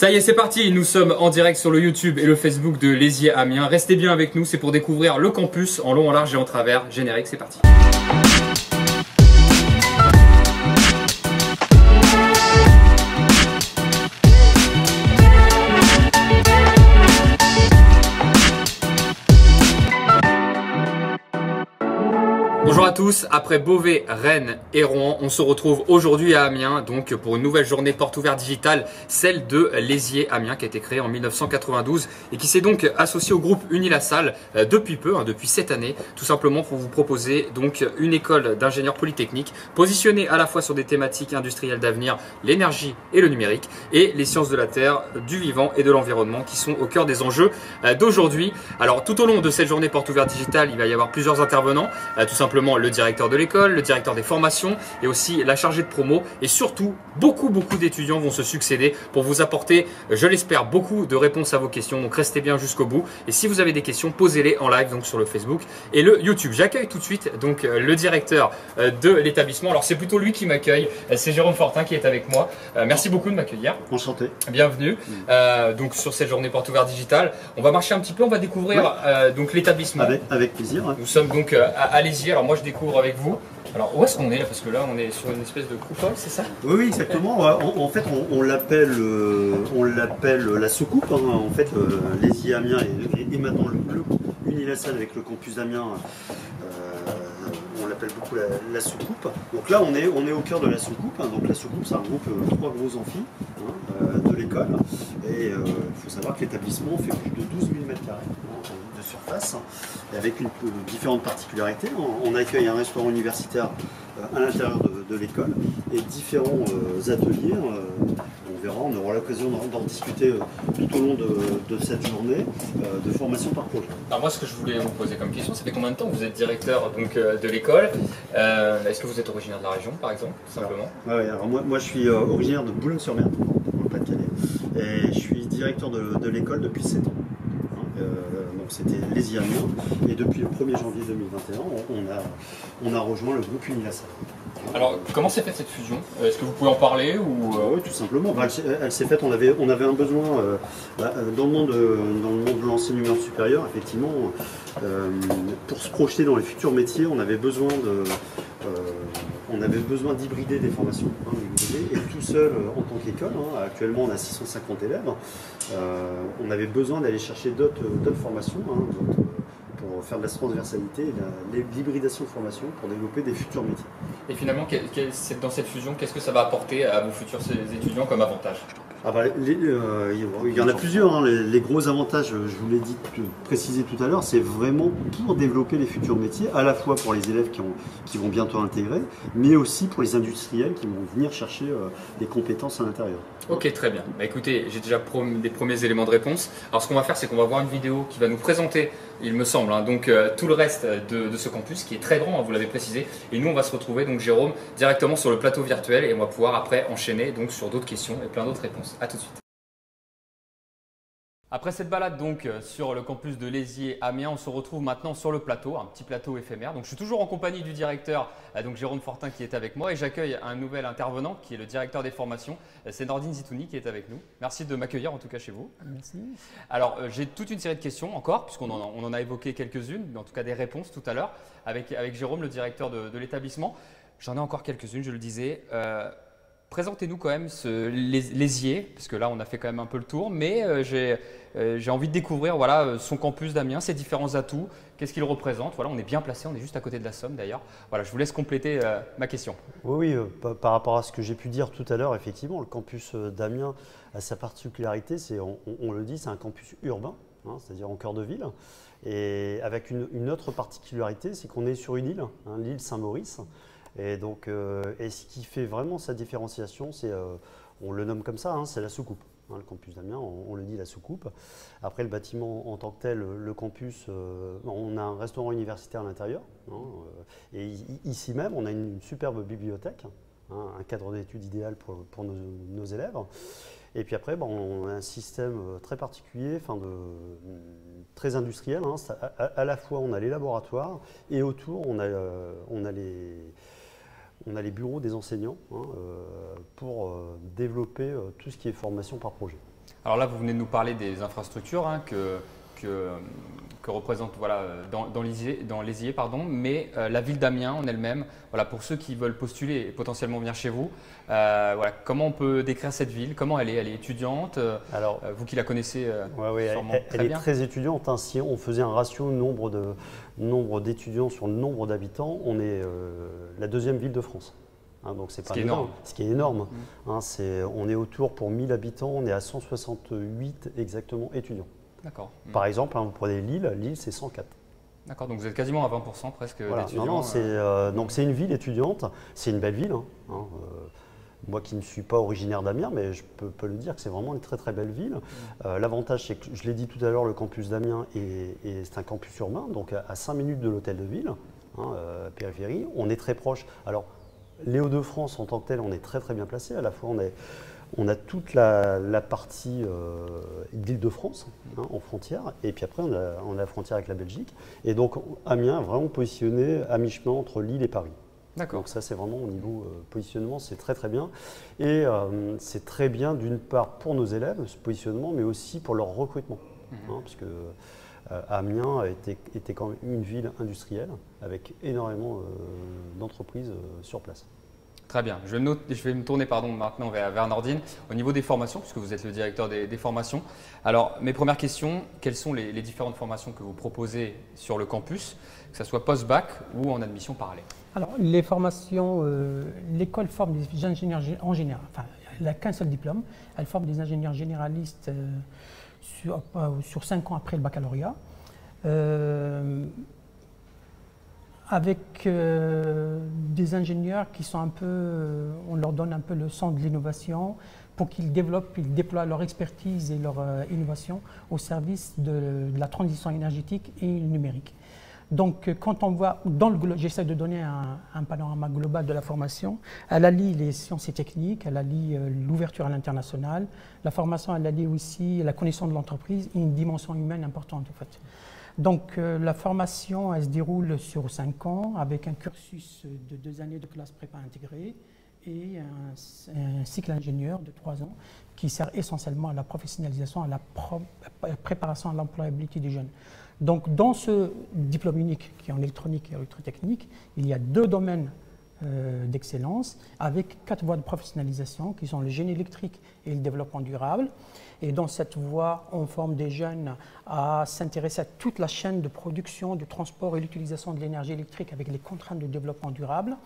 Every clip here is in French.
Ça y est, c'est parti, nous sommes en direct sur le YouTube et le Facebook de Lézier Amiens. Restez bien avec nous, c'est pour découvrir le campus en long, en large et en travers. Générique, c'est parti. Bonjour à tous, après Beauvais, Rennes et Rouen, on se retrouve aujourd'hui à Amiens donc pour une nouvelle journée porte ouverte digitale, celle de Lézier Amiens qui a été créée en 1992 et qui s'est donc associée au groupe Unilassal depuis peu, depuis cette année, tout simplement pour vous proposer donc une école d'ingénieurs polytechniques positionnée à la fois sur des thématiques industrielles d'avenir, l'énergie et le numérique et les sciences de la terre, du vivant et de l'environnement qui sont au cœur des enjeux d'aujourd'hui. Alors tout au long de cette journée porte ouverte digitale, il va y avoir plusieurs intervenants, tout simplement le directeur de l'école, le directeur des formations et aussi la chargée de promo et surtout beaucoup d'étudiants vont se succéder pour vous apporter, je l'espère, beaucoup de réponses à vos questions. Donc restez bien jusqu'au bout et si vous avez des questions, posez-les en live donc sur le Facebook et le YouTube. J'accueille tout de suite donc le directeur de l'établissement. Alors c'est plutôt lui qui m'accueille, c'est Jérôme Fortin qui est avec moi. Merci beaucoup de m'accueillir. Enchanté. Bienvenue donc sur cette journée porte ouverte digitale. On va marcher un petit peu, on va découvrir donc l'établissement. Avec plaisir. Ouais. Nous sommes donc à Lézier. Alors moi je découvre avec vous. Alors où est-ce qu'on est là? Parce que là on est sur une espèce de coupole, c'est ça? Oui, exactement. En fait on l'appelle la soucoupe. Hein. En fait Lézier Amiens et maintenant le Unilassal avec le campus d'Amiens. On l'appelle beaucoup la soucoupe. Donc là on est au cœur de la soucoupe. Hein. Donc la soucoupe c'est un groupe 3 gros amphis de l'école. Et il faut savoir que l'établissement fait plus de 12 000 m² de surface, et avec différentes particularités. On accueille un restaurant universitaire à l'intérieur de l'école et différents ateliers. On verra, on aura l'occasion d'en discuter tout au long de cette journée de formation par projet. Alors moi ce que je voulais vous poser comme question, ça fait combien de temps que vous êtes directeur donc, de l'école? Est-ce que vous êtes originaire de la région par exemple, tout simplement? Alors moi je suis originaire de Boulogne-sur-Mer, dans le Pas-de-Calais, et je suis directeur de l'école depuis 7 ans. Donc c'était Lézier Amiens et depuis le 1er janvier 2021 on a rejoint le groupe Unilassal. Alors comment s'est faite cette fusion? Est-ce que vous pouvez en parler ou Oui, tout simplement. Elle s'est faite, on avait un besoin dans le monde de l'enseignement supérieur, effectivement, pour se projeter dans les futurs métiers, on avait besoin d'hybrider des formations, et tout seul en tant qu'école, actuellement on a 650 élèves, on avait besoin d'aller chercher d'autres formations, pour faire de la transversalité et l'hybridation de formation pour développer des futurs métiers. Et finalement, dans cette fusion, qu'est-ce que ça va apporter à vos futurs étudiants comme avantage? Il y en a plusieurs. Hein. Les gros avantages, je vous l'ai dit, précisé tout à l'heure, c'est vraiment pour développer les futurs métiers, à la fois pour les élèves qui vont bientôt intégrer, mais aussi pour les industriels qui vont venir chercher des compétences à l'intérieur. Ok, très bien. Bah, écoutez, j'ai déjà des premiers éléments de réponse. Alors ce qu'on va faire, c'est qu'on va voir une vidéo qui va nous présenter, il me semble, donc tout le reste de ce campus qui est très grand, vous l'avez précisé. Et nous, on va se retrouver, donc Jérôme, directement sur le plateau virtuel et on va pouvoir après enchaîner donc, sur d'autres questions et plein d'autres réponses. A tout de suite. Après cette balade donc sur le campus de Lézier Amiens, on se retrouve maintenant sur le plateau, un petit plateau éphémère. Donc je suis toujours en compagnie du directeur, donc Jérôme Fortin qui est avec moi et j'accueille un nouvel intervenant qui est le directeur des formations, c'est Nordine Zitouni qui est avec nous. Merci de m'accueillir en tout cas chez vous. Merci. Alors j'ai toute une série de questions encore puisqu'on en a évoqué quelques-unes, mais en tout cas des réponses tout à l'heure avec Jérôme, le directeur de l'établissement. J'en ai encore quelques-unes, je le disais. Présentez-nous quand même Lézier, parce que là on a fait quand même un peu le tour, mais j'ai envie de découvrir son campus d'Amiens, ses différents atouts, qu'est-ce qu'il représente. Voilà, on est bien placé, on est juste à côté de la Somme d'ailleurs. Voilà, je vous laisse compléter ma question. Oui, par rapport à ce que j'ai pu dire tout à l'heure, effectivement, le campus d'Amiens a sa particularité, on le dit, c'est un campus urbain, c'est-à-dire en cœur de ville. Et avec une autre particularité, c'est qu'on est sur une île, l'île Saint-Maurice. Et donc, ce qui fait vraiment sa différenciation, c'est, on le nomme comme ça, c'est la soucoupe. Le campus d'Amiens, on le dit la soucoupe. Après le bâtiment en tant que tel, le campus, on a un restaurant universitaire à l'intérieur. Et ici même, on a une superbe bibliothèque, un cadre d'études idéal pour nos élèves. Et puis après, on a un système très particulier, très industriel. À la fois, on a les laboratoires et autour, on a les bureaux des enseignants pour développer tout ce qui est formation par projet. Alors là, vous venez de nous parler des infrastructures hein, que représente voilà, dans l'Hésier, pardon, mais la ville d'Amiens en elle-même, voilà, pour ceux qui veulent postuler et potentiellement venir chez vous, voilà, comment on peut décrire cette ville? Comment elle est? Elle est étudiante? Alors, vous qui la connaissez sûrement elle est bien. très étudiante. Hein. Si on faisait un ratio nombre d'étudiants sur le nombre d'habitants, on est la deuxième ville de France. Hein, donc c'est pas énorme. Ce qui est énorme. Hein, on est autour, pour 1000 habitants, on est à 168 exactement étudiants. D'accord. Par exemple, hein, vous prenez Lille, c'est 104. D'accord, donc vous êtes quasiment à 20% presque voilà. d'étudiants. Donc c'est une ville étudiante, c'est une belle ville. Hein. Moi qui ne suis pas originaire d'Amiens, mais je peux le dire que c'est vraiment une très très belle ville. L'avantage, c'est que, je l'ai dit tout à l'heure, le campus d'Amiens c'est un campus urbain, donc à 5 minutes de l'hôtel de ville, hein, périphérie. On est très proche. Alors, les Hauts-de-France en tant que tel, on est très très bien placé. À la fois, on a toute la partie d'Île-de-France hein, en frontière, et puis après on a la frontière avec la Belgique. Et donc Amiens est vraiment positionné à mi-chemin entre Lille et Paris. Donc ça c'est vraiment au niveau positionnement, c'est très très bien. Et c'est très bien d'une part pour nos élèves, ce positionnement, mais aussi pour leur recrutement. Hein, parce que Amiens était quand même une ville industrielle avec énormément d'entreprises sur place. Très bien. Je vais me tourner maintenant vers Nordine. Au niveau des formations, puisque vous êtes le directeur des formations. Alors, mes premières questions, quelles sont les différentes formations que vous proposez sur le campus, que ce soit post-bac ou en admission parallèle? Alors, les formations, l'école forme des ingénieurs en général. Enfin, elle n'a qu'un seul diplôme. Elle forme des ingénieurs généralistes sur 5 ans après le baccalauréat. Avec des ingénieurs qui sont on leur donne un peu le sens de l'innovation pour qu'ils déploient leur expertise et leur innovation au service de la transition énergétique et numérique. Donc, quand on voit, j'essaie de donner un panorama global de la formation, elle allie les sciences et techniques, elle allie l'ouverture à l'international, la formation, elle allie aussi la connaissance de l'entreprise et une dimension humaine importante en fait. Donc la formation, elle se déroule sur 5 ans avec un cursus de 2 années de classe prépa intégrée et un cycle ingénieur de 3 ans qui sert essentiellement à la professionnalisation, à la préparation à l'employabilité des jeunes. Donc dans ce diplôme unique qui est en électronique et électrotechnique, il y a 2 domaines d'excellence avec 4 voies de professionnalisation qui sont le génie électrique et le développement durable. Et dans cette voie, on forme des jeunes à s'intéresser à toute la chaîne de production, de transport et l'utilisation de l'énergie électrique avec les contraintes de développement durable.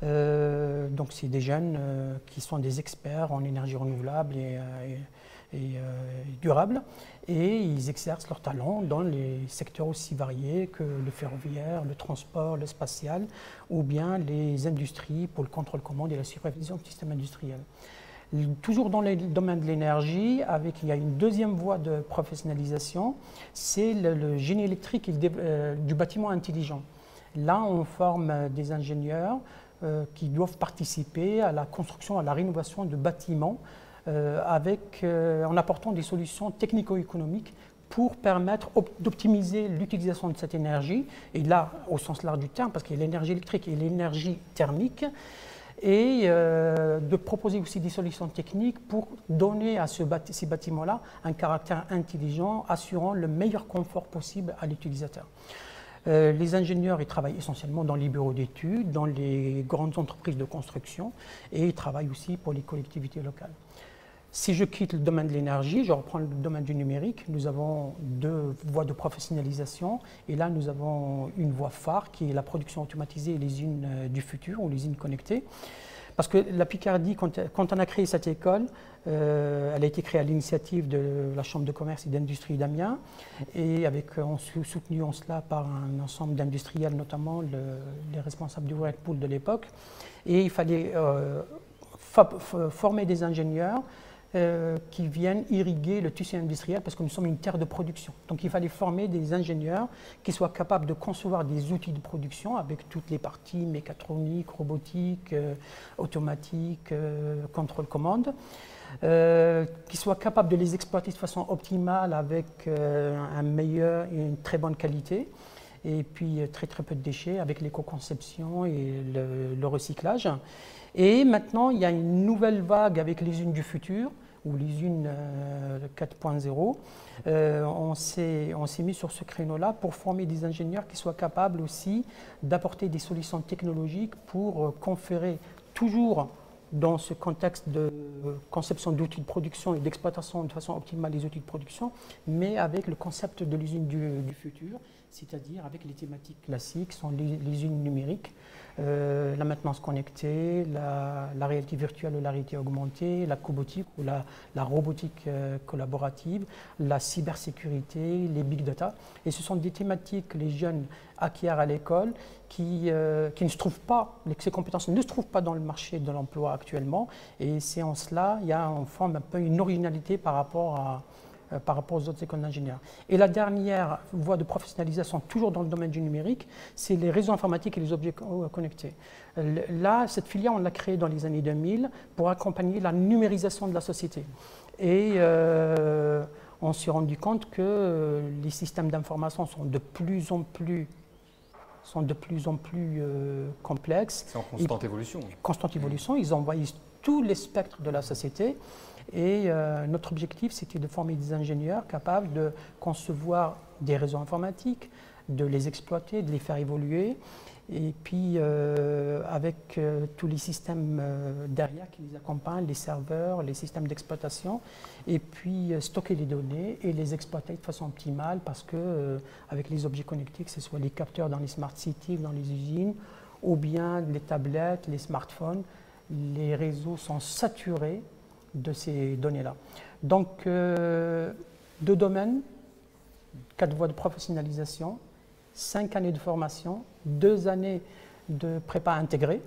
Donc c'est des jeunes qui sont des experts en énergie renouvelable et durable, et ils exercent leur talent dans les secteurs aussi variés que le ferroviaire, le transport, le spatial, ou bien les industries pour le contrôle-commande et la supervision du système industriel. Toujours dans le domaine de l'énergie, il y a une deuxième voie de professionnalisation, c'est le génie électrique du bâtiment intelligent. Là, on forme des ingénieurs qui doivent participer à la construction, à la rénovation de bâtiments en apportant des solutions technico-économiques pour permettre d'optimiser l'utilisation de cette énergie, et là, au sens large du terme, parce qu'il y a l'énergie électrique et l'énergie thermique, et de proposer aussi des solutions techniques pour donner à ces bâtiments-là un caractère intelligent, assurant le meilleur confort possible à l'utilisateur. Les ingénieurs, ils travaillent essentiellement dans les bureaux d'études, dans les grandes entreprises de construction, et ils travaillent aussi pour les collectivités locales. Si je quitte le domaine de l'énergie, je reprends le domaine du numérique, nous avons 2 voies de professionnalisation, et là nous avons une voie phare qui est la production automatisée et les usines du futur, ou les usines connectées. Parce que la Picardie, quand on a créé cette école, elle a été créée à l'initiative de la Chambre de commerce et d'industrie d'Amiens, et soutenu en cela par un ensemble d'industriels, notamment les responsables du Whirlpool de l'époque. Et il fallait former des ingénieurs qui viennent irriguer le tissu industriel, parce que nous sommes une terre de production. Donc il fallait former des ingénieurs qui soient capables de concevoir des outils de production avec toutes les parties mécatroniques, robotiques, automatiques, contrôle-commande, qui soient capables de les exploiter de façon optimale avec un meilleur et une très bonne qualité, et puis très peu de déchets avec l'éco-conception et le recyclage. Et maintenant, il y a une nouvelle vague avec les usines du futur, ou l'usine 4.0, on s'est mis sur ce créneau-là pour former des ingénieurs qui soient capables aussi d'apporter des solutions technologiques pour conférer toujours dans ce contexte de conception d'outils de production et d'exploitation de façon optimale des outils de production, mais avec le concept de l'usine du futur, c'est-à-dire avec les thématiques classiques, sont les usines numériques, la maintenance connectée, la réalité virtuelle ou la réalité augmentée, la cobotique ou la robotique collaborative, la cybersécurité, les big data. Et ce sont des thématiques que les jeunes acquièrent à l'école qui ne se trouvent pas, ces compétences ne se trouvent pas dans le marché de l'emploi actuellement. Et c'est en cela, on forme un peu une originalité par rapport aux autres écoles d'ingénieurs. Et la dernière voie de professionnalisation, toujours dans le domaine du numérique, c'est les réseaux informatiques et les objets connectés. Là, cette filière, on l'a créée dans les années 2000 pour accompagner la numérisation de la société. Et on s'est rendu compte que les systèmes d'information sont de plus en plus complexes. C'est en constante évolution. Constante évolution, ils envahissent tous les spectres de la société. Et notre objectif, c'était de former des ingénieurs capables de concevoir des réseaux informatiques, de les exploiter, de les faire évoluer, et puis avec tous les systèmes derrière qui les accompagnent, les serveurs, les systèmes d'exploitation, et puis stocker les données et les exploiter de façon optimale, parce que avec les objets connectés, que ce soit les capteurs dans les smart cities, dans les usines, ou bien les tablettes, les smartphones, les réseaux sont saturés de ces données-là. Donc, 2 domaines, 4 voies de professionnalisation, 5 années de formation, 2 années de prépa intégrée.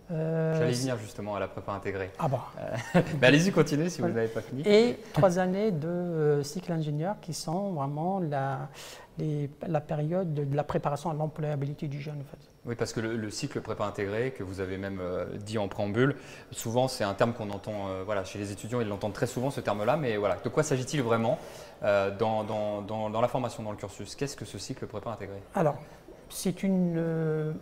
J'allais venir justement à la prépa intégrée. Ah bon. Mais allez-y, continuez si vous n'avez pas fini. Et 3 années de cycle ingénieur qui sont vraiment la période de la préparation à l'employabilité du jeune. En fait. Oui, parce que le cycle prépa intégré, que vous avez même dit en préambule, souvent c'est un terme qu'on entend voilà, chez les étudiants, ils l'entendent très souvent ce terme-là, mais voilà, de quoi s'agit-il vraiment dans la formation, dans le cursus? Qu'est-ce que ce cycle prépa intégré? Alors, c'est une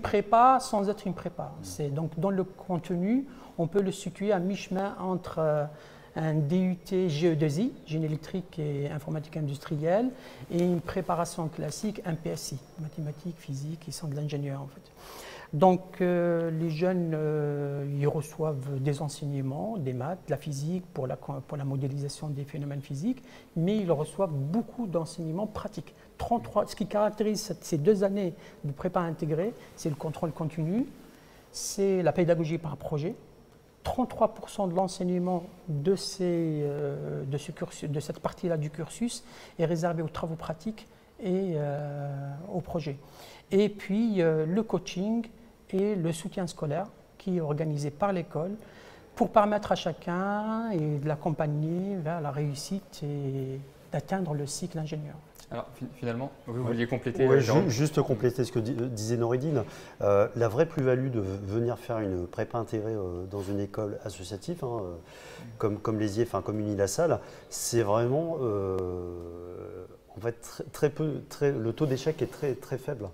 prépa sans être une prépa. Donc dans le contenu, on peut le situer à mi-chemin entre un DUT GE2I, génie électrique et informatique industrielle, et une préparation classique, un PSI, mathématiques, physique, ils sont de l'ingénieur en fait. Donc les jeunes, ils reçoivent des enseignements, des maths, de la physique pour la modélisation des phénomènes physiques, mais ils reçoivent beaucoup d'enseignements pratiques. 33, ce qui caractérise ces 2 années de prépa intégrée, c'est le contrôle continu, c'est la pédagogie par projet. 33% de l'enseignement de cette partie-là du cursus est réservé aux travaux pratiques et aux projets. Et puis le coaching et le soutien scolaire qui est organisé par l'école pour permettre à chacun et de l'accompagner vers la réussite et d'atteindre le cycle ingénieur. Alors finalement, vous vouliez compléter? Oui, juste compléter ce que disait Noureddine. La vraie plus-value de venir faire une prépa intégrée dans une école associative, comme l'ESIE, enfin comme Unilassal, c'est vraiment en fait le taux d'échec est très faible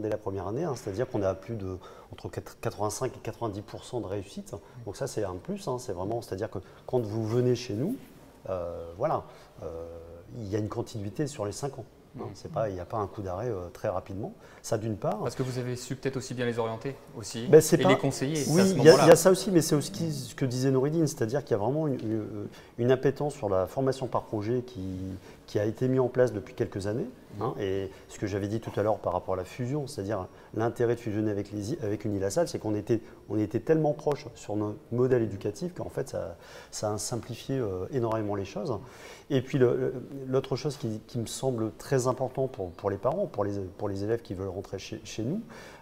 dès la première année, c'est-à-dire qu'on a plus de entre 85 et 90% de réussite. Donc ça c'est un plus, c'est vraiment, c'est-à-dire que quand vous venez chez nous, voilà. Il y a une continuité sur les 5 ans. Il n'y a pas un coup d'arrêt très rapidement. Ça d'une part. Parce que vous avez su peut-être aussi bien les orienter aussi, et les conseiller. Oui, il y a ça aussi, mais c'est aussi ce que disait Noureddine, c'est-à-dire qu'il y a vraiment une appétence sur la formation par projet qui a été mis en place depuis quelques années. Et ce que j'avais dit tout à l'heure par rapport à la fusion, c'est-à-dire l'intérêt de fusionner avec Unilassal, c'est qu'on était tellement proches sur nos modèles éducatifs qu'en fait ça a simplifié énormément les choses. Et puis l'autre chose qui me semble très important pour les parents, pour les élèves qui veulent rentrer chez nous,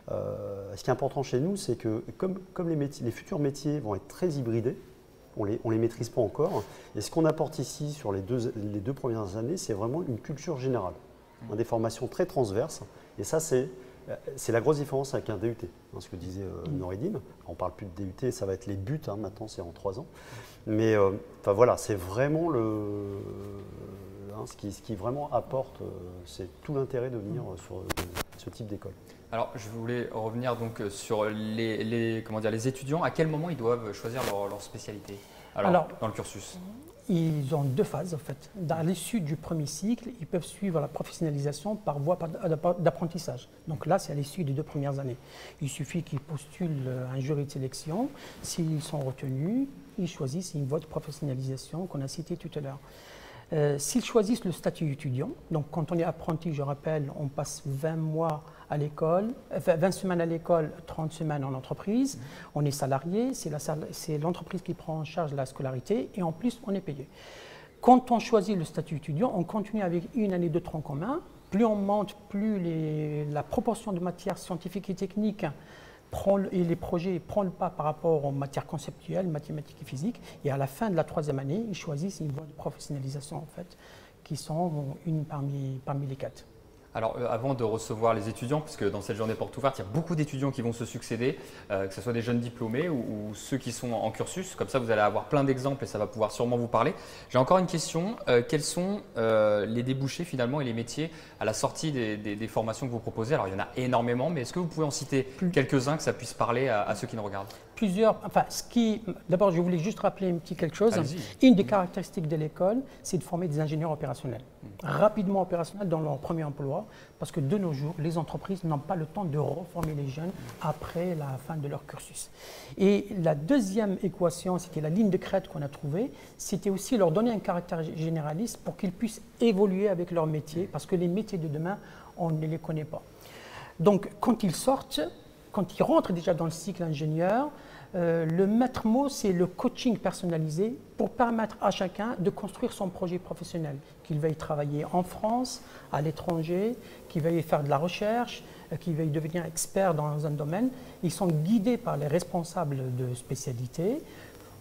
ce qui est important chez nous, c'est que comme les futurs métiers vont être très hybridés, on les maîtrise pas encore. Et ce qu'on apporte ici sur les deux premières années, c'est vraiment une culture générale, des formations très transverses. Et ça, c'est la grosse différence avec un DUT, ce que disait Noureddine. On ne parle plus de DUT, ça va être les buts, maintenant c'est en 3 ans. Mais voilà, c'est vraiment ce qui vraiment apporte, c'est tout l'intérêt de venir sur ce type d'école. Alors, je voulais revenir donc sur les étudiants. À quel moment ils doivent choisir leur spécialité? alors dans le cursus? Ils ont 2 phases en fait. À l'issue du premier cycle, ils peuvent suivre la professionnalisation par voie d'apprentissage. Donc là, c'est à l'issue des 2 premières années. Il suffit qu'ils postulent un jury de sélection. S'ils sont retenus, ils choisissent une voie de professionnalisation qu'on a citée tout à l'heure. S'ils choisissent le statut étudiant, donc quand on est apprenti, je rappelle, on passe 20 mois à l'école, 20 semaines à l'école, 30 semaines en entreprise, on est salarié, c'est l'entreprise qui prend en charge la scolarité et en plus on est payé. Quand on choisit le statut étudiant, on continue avec une année de tronc commun. Plus on monte, plus la proportion de matières scientifiques et techniques et les projets prennent le pas par rapport aux matières conceptuelles, mathématiques et physiques. Et à la fin de la 3e année, ils choisissent une voie de professionnalisation en fait, qui sont une parmi les 4. Alors, avant de recevoir les étudiants, parce que dans cette journée porte ouverte, il y a beaucoup d'étudiants qui vont se succéder, que ce soit des jeunes diplômés ou ceux qui sont en cursus. Comme ça, vous allez avoir plein d'exemples et ça va pouvoir sûrement vous parler. J'ai encore une question. Quels sont les débouchés finalement et les métiers à la sortie des formations que vous proposez? Alors, il y en a énormément, mais est-ce que vous pouvez en citer quelques-uns que ça puisse parler à ceux qui nous regardent? D'abord, je voulais juste rappeler quelque chose. Une des caractéristiques de l'école, c'est de former des ingénieurs opérationnels, rapidement opérationnels dans leur premier emploi, parce que de nos jours, les entreprises n'ont pas le temps de reformer les jeunes après la fin de leur cursus. Et la deuxième équation, c'était la ligne de crête qu'on a trouvée, c'était aussi leur donner un caractère généraliste pour qu'ils puissent évoluer avec leur métier, parce que les métiers de demain, on ne les connaît pas. Donc, quand ils sortent, quand ils rentrent déjà dans le cycle ingénieur, le maître mot, c'est le coaching personnalisé pour permettre à chacun de construire son projet professionnel, qu'il veuille travailler en France, à l'étranger, qu'il veuille faire de la recherche, qu'il veuille devenir expert dans un domaine. Ils sont guidés par les responsables de spécialité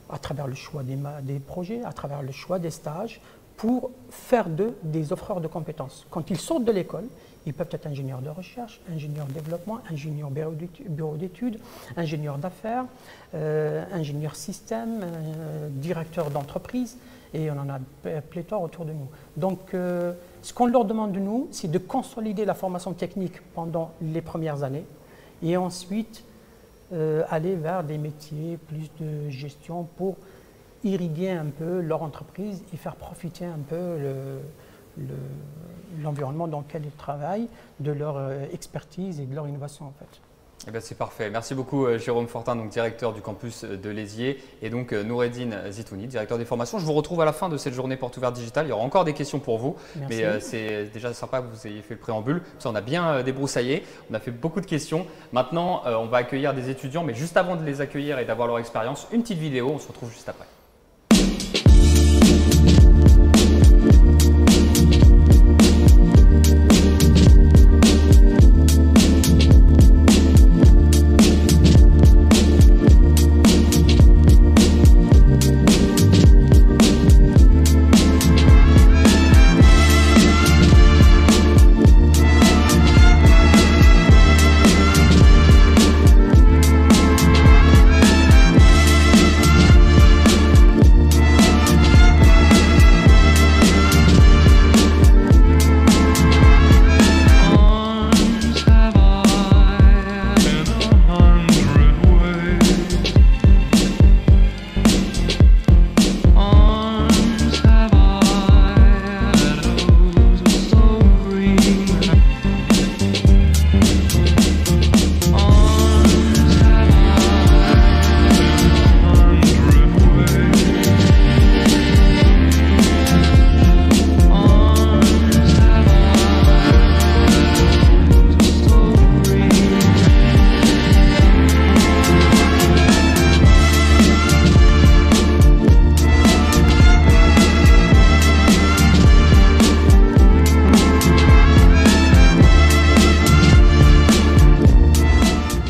à travers le choix des projets, à travers le choix des stages, pour faire d'eux des offreurs de compétences. Quand ils sortent de l'école, ils peuvent être ingénieurs de recherche, ingénieurs de développement, ingénieurs bureau d'études, ingénieurs d'affaires, ingénieurs système, directeurs d'entreprise, et on en a pléthore autour de nous. Donc, ce qu'on leur demande de nous, c'est de consolider la formation technique pendant les premières années, et ensuite aller vers des métiers plus de gestion pour irriguer un peu leur entreprise et faire profiter un peu l'environnement dans lequel ils travaillent, de leur expertise et de leur innovation en fait. Eh bien, c'est parfait. Merci beaucoup Jérôme Fortin, donc directeur du campus de Lézier, et donc Noureddine Zitouni, directeur des formations. Je vous retrouve à la fin de cette journée porte ouverte digitale. Il y aura encore des questions pour vous, merci. Mais c'est déjà sympa que vous ayez fait le préambule. Ça, on a bien débroussaillé, on a fait beaucoup de questions. Maintenant, on va accueillir des étudiants, mais juste avant de les accueillir et d'avoir leur expérience, une petite vidéo. On se retrouve juste après.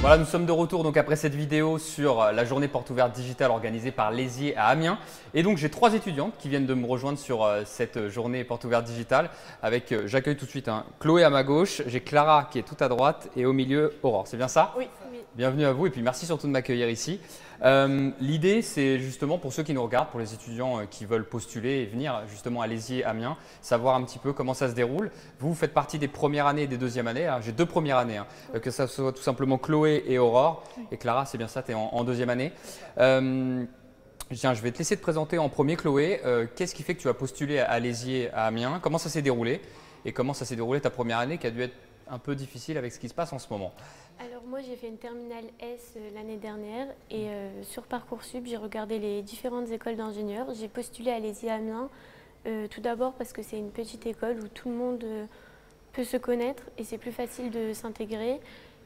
Voilà, nous sommes de retour donc après cette vidéo sur la journée porte ouverte digitale organisée par Lézier à Amiens. Et donc j'ai 3 étudiantes qui viennent de me rejoindre sur cette journée porte ouverte digitale. J'accueille tout de suite Chloé à ma gauche, j'ai Clara qui est tout à droite et au milieu Aurore. C'est bien ça? Oui. Bienvenue à vous et puis merci surtout de m'accueillir ici. L'idée, c'est justement pour ceux qui nous regardent, pour les étudiants qui veulent postuler et venir justement à Lézier, Amiens, savoir un petit peu comment ça se déroule. Vous faites partie des premières années et des deuxièmes années. J'ai 2 premières années, que ça soit tout simplement Chloé et Aurore. Et Clara, c'est bien ça, tu es en deuxième année. Tiens, je vais te laisser te présenter en premier, Chloé. Qu'est-ce qui fait que tu as postulé à Lézier à Amiens? Comment ça s'est déroulé? Et comment ça s'est déroulé ta première année qui a dû être un peu difficile avec ce qui se passe en ce moment? Alors moi j'ai fait une terminale S l'année dernière et sur Parcoursup j'ai regardé les différentes écoles d'ingénieurs. J'ai postulé à Lézier Amiens tout d'abord parce que c'est une petite école où tout le monde peut se connaître et c'est plus facile de s'intégrer.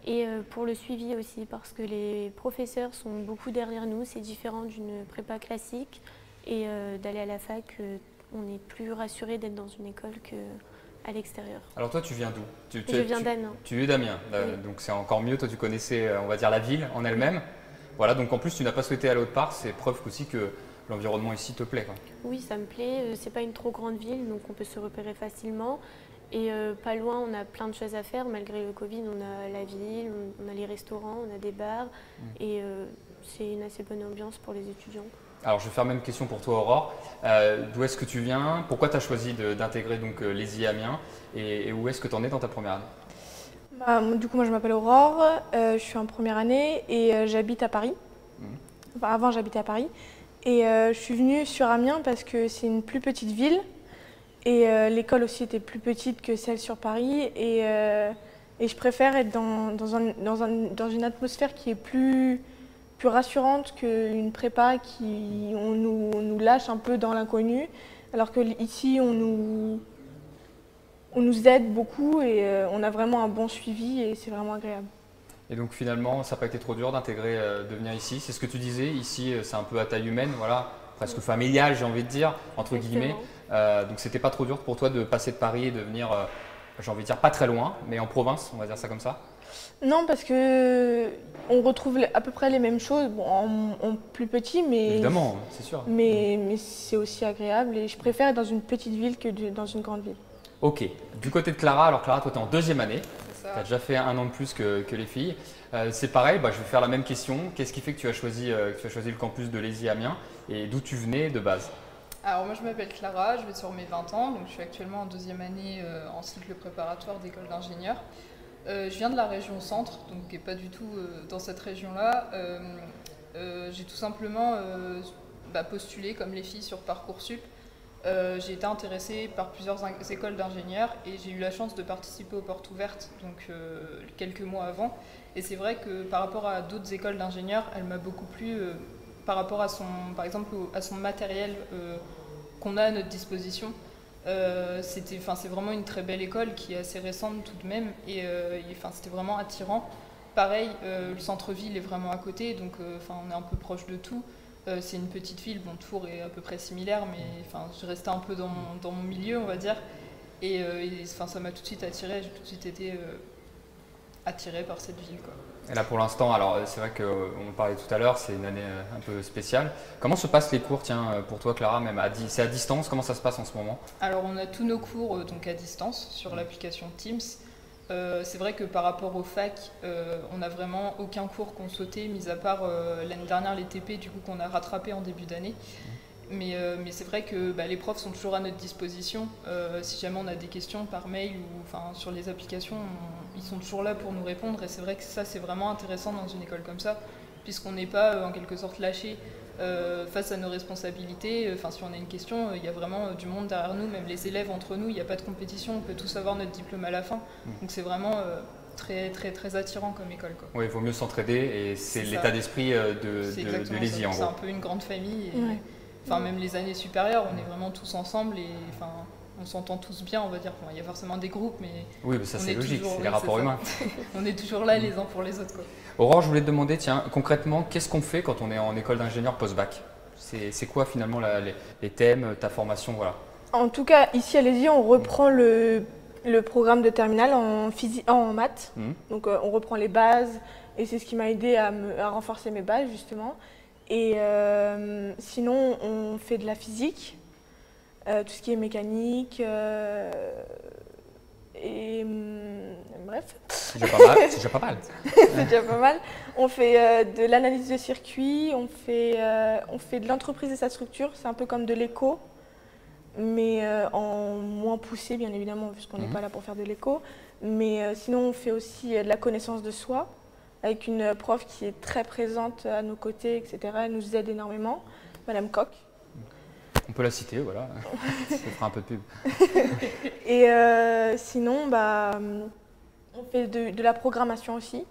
Et pour le suivi aussi parce que les professeurs sont beaucoup derrière nous, c'est différent d'une prépa classique et d'aller à la fac, on est plus rassuré d'être dans une école qu'à l'extérieur. Alors toi tu viens d'où? Je viens d'Amiens. Tu es d'Amiens, Oui. donc c'est encore mieux, toi tu connaissais on va dire la ville en elle-même. Voilà, donc en plus tu n'as pas souhaité aller autre part, c'est preuve aussi que l'environnement ici te plaît, quoi. Oui, ça me plaît, c'est pas une trop grande ville donc on peut se repérer facilement. Et pas loin, on a plein de choses à faire. Malgré le Covid, on a la ville, on a les restaurants, on a des bars. Et c'est une assez bonne ambiance pour les étudiants. Alors je vais faire la même question pour toi Aurore. D'où est-ce que tu viens? Pourquoi tu as choisi d'intégrer donc Lézier Amiens? Et où est-ce que tu en es dans ta première année? Du coup, moi je m'appelle Aurore, je suis en première année et j'habite à Paris. Enfin, avant j'habitais à Paris. Et je suis venue sur Amiens parce que c'est une plus petite ville. Et l'école aussi était plus petite que celle sur Paris et je préfère être dans une atmosphère qui est plus rassurante qu'une prépa qui on nous lâche un peu dans l'inconnu, alors que ici on nous aide beaucoup et on a vraiment un bon suivi et c'est vraiment agréable. Et donc finalement, ça n'a pas été trop dur d'intégrer, de venir ici. C'est ce que tu disais, ici c'est un peu à taille humaine, voilà, presque familial j'ai envie de dire, entre guillemets. Donc c'était pas trop dur pour toi de passer de Paris et de venir, j'ai envie de dire pas très loin, mais en province, on va dire ça comme ça? Non, parce que on retrouve à peu près les mêmes choses, bon, en plus petit, mais évidemment, c'est sûr. Mais c'est aussi agréable et je préfère être dans une petite ville que dans une grande ville. Ok, du côté de Clara, alors Clara, toi tu es en deuxième année, tu as déjà fait un an de plus que les filles. C'est pareil, je vais faire la même question. Qu'est-ce qui fait que tu as choisi le campus de Lézier Amiens et d'où tu venais de base? Alors moi je m'appelle Clara, je vais sur mes 20 ans, donc je suis actuellement en deuxième année en cycle préparatoire d'école d'ingénieur. Je viens de la région centre, donc qui n'est pas du tout dans cette région-là. J'ai tout simplement postulé comme les filles sur Parcoursup. J'ai été intéressée par plusieurs écoles d'ingénieurs et j'ai eu la chance de participer aux portes ouvertes donc, quelques mois avant. Et c'est vrai que par rapport à d'autres écoles d'ingénieurs, elle m'a beaucoup plu par rapport à par exemple à son matériel qu'on a à notre disposition. C'est vraiment une très belle école qui est assez récente tout de même et c'était vraiment attirant. Pareil, le centre-ville est vraiment à côté, donc on est un peu proche de tout. C'est une petite ville, bon, Tours est à peu près similaire, mais je restais un peu dans mon milieu, on va dire. Et ça m'a tout de suite attirée, j'ai tout de suite été attirée par cette ville, quoi. Et là pour l'instant, alors c'est vrai qu'on parlait tout à l'heure, c'est une année un peu spéciale. Comment se passent les cours, tiens, pour toi Clara, même c'est à distance, comment ça se passe en ce moment? Alors on a tous nos cours donc à distance sur l'application Teams. C'est vrai que par rapport aux facs, on n'a vraiment aucun cours qu'on sautait, mis à part l'année dernière les TP du coup qu'on a rattrapé en début d'année. Mais c'est vrai que les profs sont toujours à notre disposition. Si jamais on a des questions par mail ou sur les applications, ils sont toujours là pour nous répondre. Et c'est vrai que ça, c'est vraiment intéressant dans une école comme ça, puisqu'on n'est pas en quelque sorte lâché face à nos responsabilités. Si on a une question, il y a vraiment du monde derrière nous, même les élèves entre nous, il n'y a pas de compétition, on peut tous avoir notre diplôme à la fin. Donc c'est vraiment très, très, très attirant comme école, quoi. Oui, il vaut mieux s'entraider et c'est l'état d'esprit de Lézier en gros. C'est un peu une grande famille. Et, même les années supérieures, on est vraiment tous ensemble et on s'entend tous bien, on va dire. Il y a forcément des groupes, mais oui, mais ça c'est logique, c'est les rapports humains. On est toujours là les uns pour les autres, quoi. Aurore, je voulais te demander, tiens, concrètement, qu'est-ce qu'on fait quand on est en école d'ingénieur post-bac? C'est quoi finalement les thèmes, ta formation, voilà? En tout cas, ici à Lézier, on reprend le programme de terminale en maths. Donc on reprend les bases et c'est ce qui m'a aidé à renforcer mes bases justement. Et sinon, on fait de la physique, tout ce qui est mécanique, et bref. C'est déjà pas mal. C'est déjà pas mal. C'est déjà pas mal. On fait de l'analyse de circuit, on fait de l'entreprise et sa structure, c'est un peu comme de l'éco, mais en moins poussé bien évidemment, puisqu'on n'est pas là pour faire de l'éco. Mais sinon, on fait aussi de la connaissance de soi, avec une prof qui est très présente à nos côtés, etc. Elle nous aide énormément. Madame Koch. On peut la citer, voilà. Ça fera un peu de pub. Et sinon, on fait de la programmation aussi,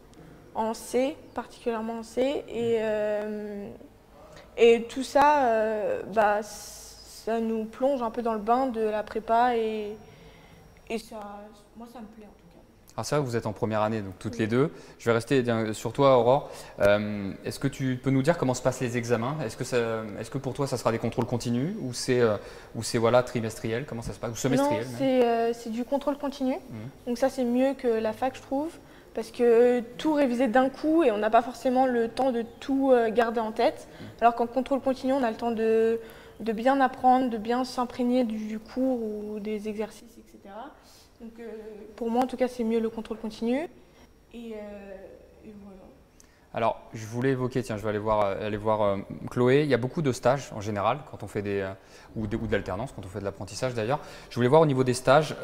en C, particulièrement en C. Et tout ça, ça nous plonge un peu dans le bain de la prépa et ça, moi, ça me plaît en tout cas. Alors c'est vrai que vous êtes en première année, donc toutes les deux. Je vais rester sur toi, Aurore. Est-ce que tu peux nous dire comment se passent les examens? Est-ce que pour toi, ça sera des contrôles continus ou c'est voilà, trimestriel? Comment ça se passe? Ou semestriel? Non, c'est du contrôle continu. Donc ça, c'est mieux que la fac, je trouve, parce que tout réviser d'un coup et on n'a pas forcément le temps de tout garder en tête. Alors qu'en contrôle continu, on a le temps de bien apprendre, de bien s'imprégner du cours ou des exercices, etc. Donc pour moi, en tout cas, c'est mieux le contrôle continu. Et voilà. Alors, je voulais évoquer, tiens, je vais aller voir Chloé. Il y a beaucoup de stages en général quand on fait ou de l'alternance, quand on fait de l'apprentissage d'ailleurs. Je voulais voir au niveau des stages,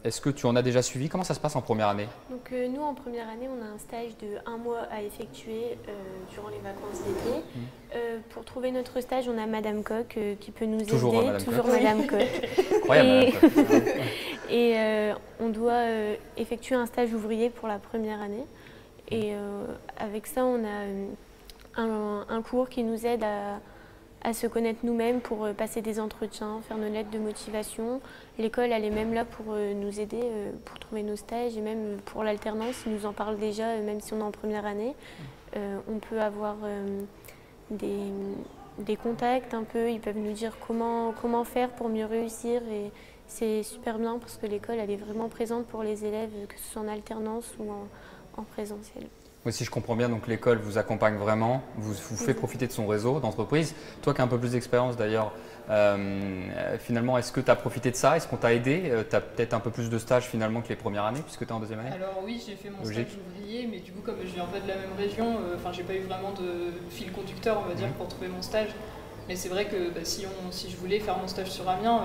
est-ce que tu en as déjà suivi? Comment ça se passe en première année? Donc nous, en première année, on a un stage de 1 mois à effectuer durant les vacances d'été. Pour trouver notre stage, on a Madame Koch qui peut nous Toujours aider. Madame Toujours Koch. Madame Koch. Incroyable. Et on doit effectuer un stage ouvrier pour la première année. Et avec ça, on a un cours qui nous aide à se connaître nous-mêmes pour passer des entretiens, faire nos lettres de motivation. L'école, elle est même là pour nous aider pour trouver nos stages et même pour l'alternance, ils nous en parlent déjà, même si on est en première année. On peut avoir des contacts un peu, ils peuvent nous dire comment faire pour mieux réussir. Et c'est super bien parce que l'école, elle est vraiment présente pour les élèves, que ce soit en alternance ou en présentiel. Oui, si je comprends bien, donc l'école vous accompagne vraiment, vous fait profiter de son réseau d'entreprise. Toi qui as un peu plus d'expérience d'ailleurs, finalement, est-ce que tu as profité de ça? Est-ce qu'on t'a aidé? Tu as peut-être un peu plus de stages finalement que les premières années puisque tu es en deuxième année? Alors oui, j'ai fait mon stage ouvrier, mais du coup, comme je viens pas de la même région, j'ai pas eu vraiment de fil conducteur, on va dire, pour trouver mon stage. Mais c'est vrai que si je voulais faire mon stage sur Amiens,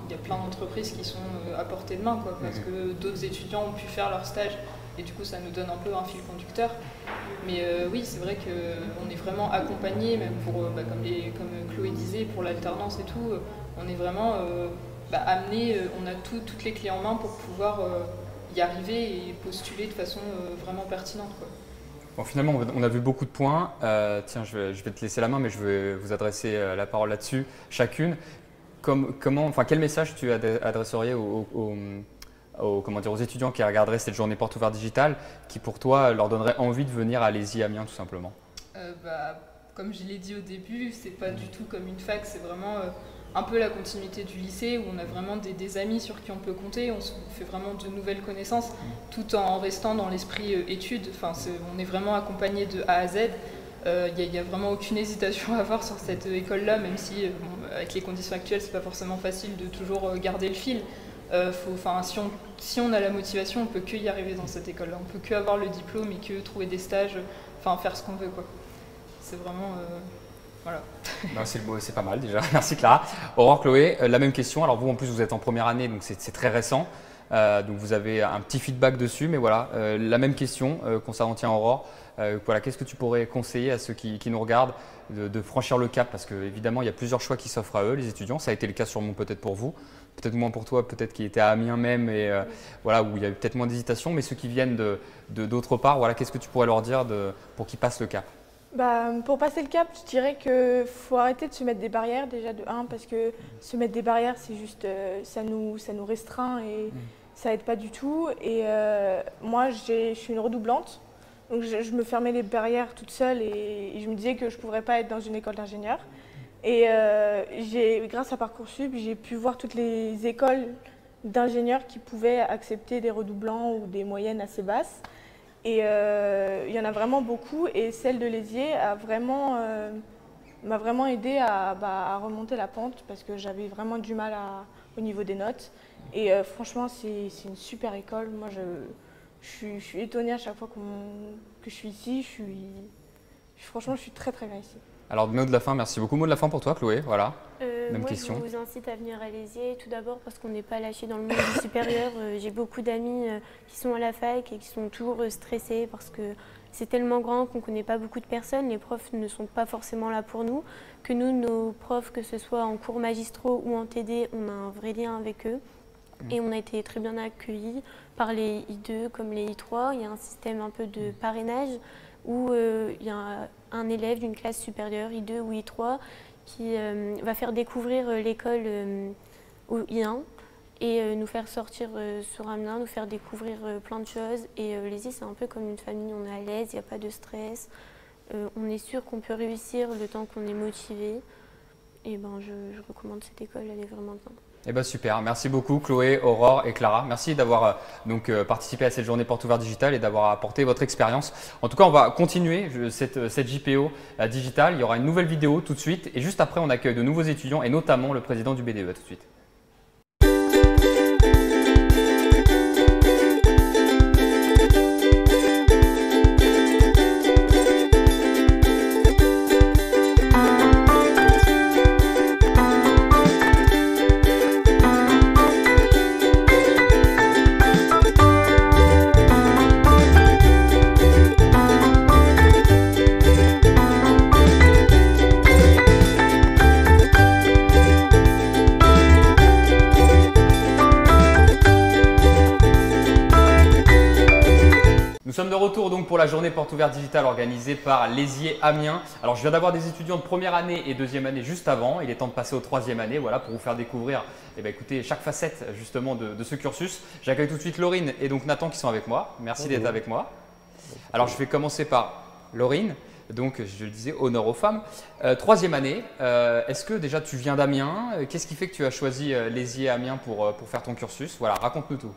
il y a plein d'entreprises qui sont à portée de main, quoi, parce que d'autres étudiants ont pu faire leur stage. Et du coup, ça nous donne un peu un fil conducteur. Mais oui, c'est vrai qu'on est vraiment accompagné, même pour, comme Chloé disait, pour l'alternance et tout. On est vraiment amené, on a toutes les clés en main pour pouvoir y arriver et postuler de façon vraiment pertinente, quoi. Bon, finalement, on a vu beaucoup de points. Tiens, je vais te laisser la main, mais je vais vous adresser la parole là-dessus, chacune. Quel message tu adresserais aux étudiants qui regarderaient cette journée porte ouverte digitale, qui pour toi leur donnerait envie de venir à l'ESI Amiens tout simplement? Comme je l'ai dit au début, c'est pas du tout comme une fac, c'est vraiment un peu la continuité du lycée où on a vraiment des amis sur qui on peut compter, on fait vraiment de nouvelles connaissances tout en restant dans l'esprit études. On est vraiment accompagné de A à Z. Il n'y a vraiment aucune hésitation à avoir sur cette école-là, même si avec les conditions actuelles, c'est pas forcément facile de toujours garder le fil. Si on a la motivation, on peut que y arriver dans cette école-là. On peut que avoir le diplôme et que trouver des stages, faire ce qu'on veut, quoi. C'est vraiment voilà. C'est pas mal déjà. Merci Clara. Aurore, Chloé, la même question. Alors vous en plus vous êtes en première année, donc c'est très récent. Donc vous avez un petit feedback dessus, mais voilà, la même question concernant Aurore. Qu'est-ce que tu pourrais conseiller à ceux qui nous regardent de franchir le cap? Parce qu'évidemment, il y a plusieurs choix qui s'offrent à eux, les étudiants. Ça a été le cas sûrement peut-être pour vous, peut-être moins pour toi, peut-être qui était à Amiens même, et où il y a eu peut-être moins d'hésitation. Mais ceux qui viennent d'autre part, qu'est-ce que tu pourrais leur dire pour qu'ils passent le cap? Pour passer le cap, je dirais qu'il faut arrêter de se mettre des barrières déjà de 1, parce que se mettre des barrières, c'est juste, ça nous restreint et ça aide pas du tout. Et moi, je suis une redoublante. Donc je me fermais les barrières toute seule et je me disais que je ne pourrais pas être dans une école d'ingénieur. Et grâce à Parcoursup, j'ai pu voir toutes les écoles d'ingénieurs qui pouvaient accepter des redoublants ou des moyennes assez basses. Et il y en a vraiment beaucoup. Et celle de Lézier m'a vraiment aidée à remonter la pente parce que j'avais vraiment du mal au niveau des notes. Et franchement, c'est une super école. Moi, je suis étonnée à chaque fois que je suis ici. Franchement, je suis très très bien ici. Alors, mot de la fin, merci beaucoup. Mot de la fin pour toi, Chloé. Voilà. Même question. Je vous incite à venir à Lézier, tout d'abord parce qu'on n'est pas lâché dans le monde du supérieur. J'ai beaucoup d'amis qui sont à la fac et qui sont toujours stressés parce que c'est tellement grand qu'on ne connaît pas beaucoup de personnes, les profs ne sont pas forcément là pour nous, que nous, nos profs, que ce soit en cours magistraux ou en TD, on a un vrai lien avec eux. Et on a été très bien accueillis par les I2 comme les I3. Il y a un système un peu de parrainage où il y a un élève d'une classe supérieure, I2 ou I3, qui va faire découvrir l'école au I1 et nous faire sortir sur Amiens, nous faire découvrir plein de choses. Et l'ESIE, c'est un peu comme une famille, on est à l'aise, il n'y a pas de stress. On est sûr qu'on peut réussir le temps qu'on est motivé. Et ben, je recommande cette école, elle est vraiment bien. Eh ben super, merci beaucoup Chloé, Aurore et Clara. Merci d'avoir participé à cette journée Portes Ouvertes Digitale et d'avoir apporté votre expérience. En tout cas, on va continuer cette JPO digitale. Il y aura une nouvelle vidéo tout de suite et juste après, on accueille de nouveaux étudiants et notamment le président du BDE. À tout de suite. Nous sommes de retour donc pour la journée Portes Ouvertes Digitale organisée par l'ESIE Amiens. Alors je viens d'avoir des étudiants de première année et deuxième année juste avant. Il est temps de passer aux troisième année, voilà, pour vous faire découvrir écoutez, chaque facette justement de ce cursus. J'accueille tout de suite Laurine et donc Nathan qui sont avec moi. Merci d'être avec moi. Alors je vais commencer par Laurine. Donc je le disais, honneur aux femmes. Troisième année, est-ce que déjà tu viens d'Amiens? Qu'est-ce qui fait que tu as choisi l'ESIE Amiens pour faire ton cursus? Voilà, raconte-nous tout.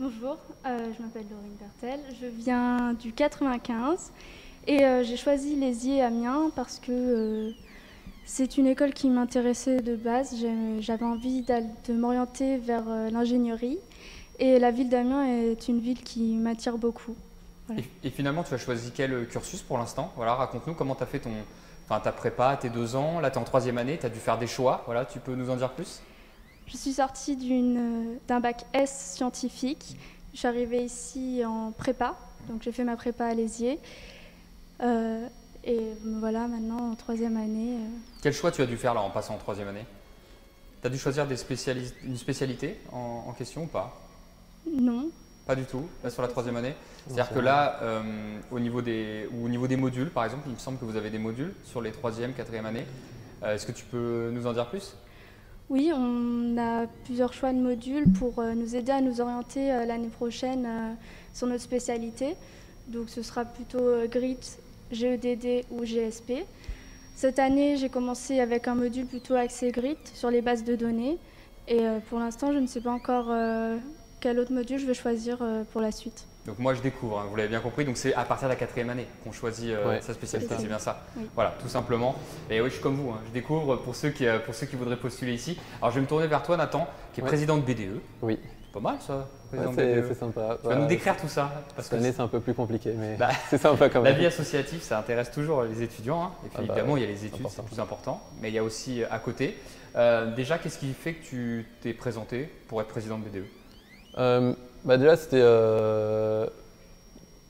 Bonjour, je m'appelle Laurine Bertel, je viens du 95 et j'ai choisi l'ESIE Amiens parce que c'est une école qui m'intéressait de base. J'avais envie de m'orienter vers l'ingénierie et la ville d'Amiens est une ville qui m'attire beaucoup. Voilà. Et finalement, tu as choisi quel cursus pour l'instant? Voilà, raconte-nous comment tu as fait ta prépa, tes 2 ans, là tu es en troisième année, tu as dû faire des choix, voilà, tu peux nous en dire plus? Je suis sortie d'un bac S scientifique. Je suis arrivée ici en prépa, donc j'ai fait ma prépa à l'ESIE. Et voilà, maintenant en troisième année. Quel choix tu as dû faire là en passant en troisième année? Tu as dû choisir une spécialité en question ou pas? Non. Pas du tout, là sur la troisième année. C'est-à-dire que là, au niveau des modules, par exemple, il me semble que vous avez des modules sur les troisième, quatrième années. Est-ce que tu peux nous en dire plus? Oui, on a plusieurs choix de modules pour nous aider à nous orienter l'année prochaine sur notre spécialité. Donc ce sera plutôt GRIT, GEDD ou GSP. Cette année, j'ai commencé avec un module plutôt axé GRIT sur les bases de données. Et pour l'instant, je ne sais pas encore quel autre module je vais choisir pour la suite. Donc moi je découvre, hein, vous l'avez bien compris, donc c'est à partir de la quatrième année qu'on choisit sa spécialité, c'est bien ça. Oui. Voilà, tout simplement. Et oui, je suis comme vous, hein, je découvre pour ceux qui voudraient postuler ici. Alors je vais me tourner vers toi Nathan, qui est président de BDE. Oui. C'est pas mal ça, président de c'est BDE. sympa. Tu vas nous décrire tout ça Cette année c'est un peu plus compliqué, mais c'est sympa quand même. La vie associative, ça intéresse toujours les étudiants. Hein. Et puis évidemment, il y a les études, c'est plus important. Mais il y a aussi à côté. Déjà, qu'est-ce qui fait que tu t'es présenté pour être président de BDE? Déjà, c'était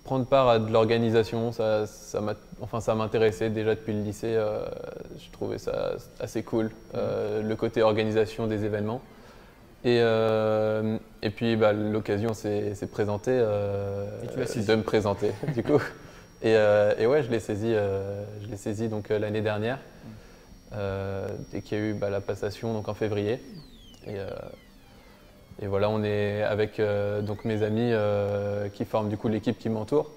prendre part à de l'organisation. Ça m'intéressait déjà depuis le lycée. Je trouvais ça assez cool, le côté organisation des événements. Et puis l'occasion s'est présentée de me présenter du coup. Et ouais, je l'ai saisi donc l'année dernière, dès qu'il y a eu la passation donc en février. Et voilà, on est avec donc mes amis qui forment du coup l'équipe qui m'entoure.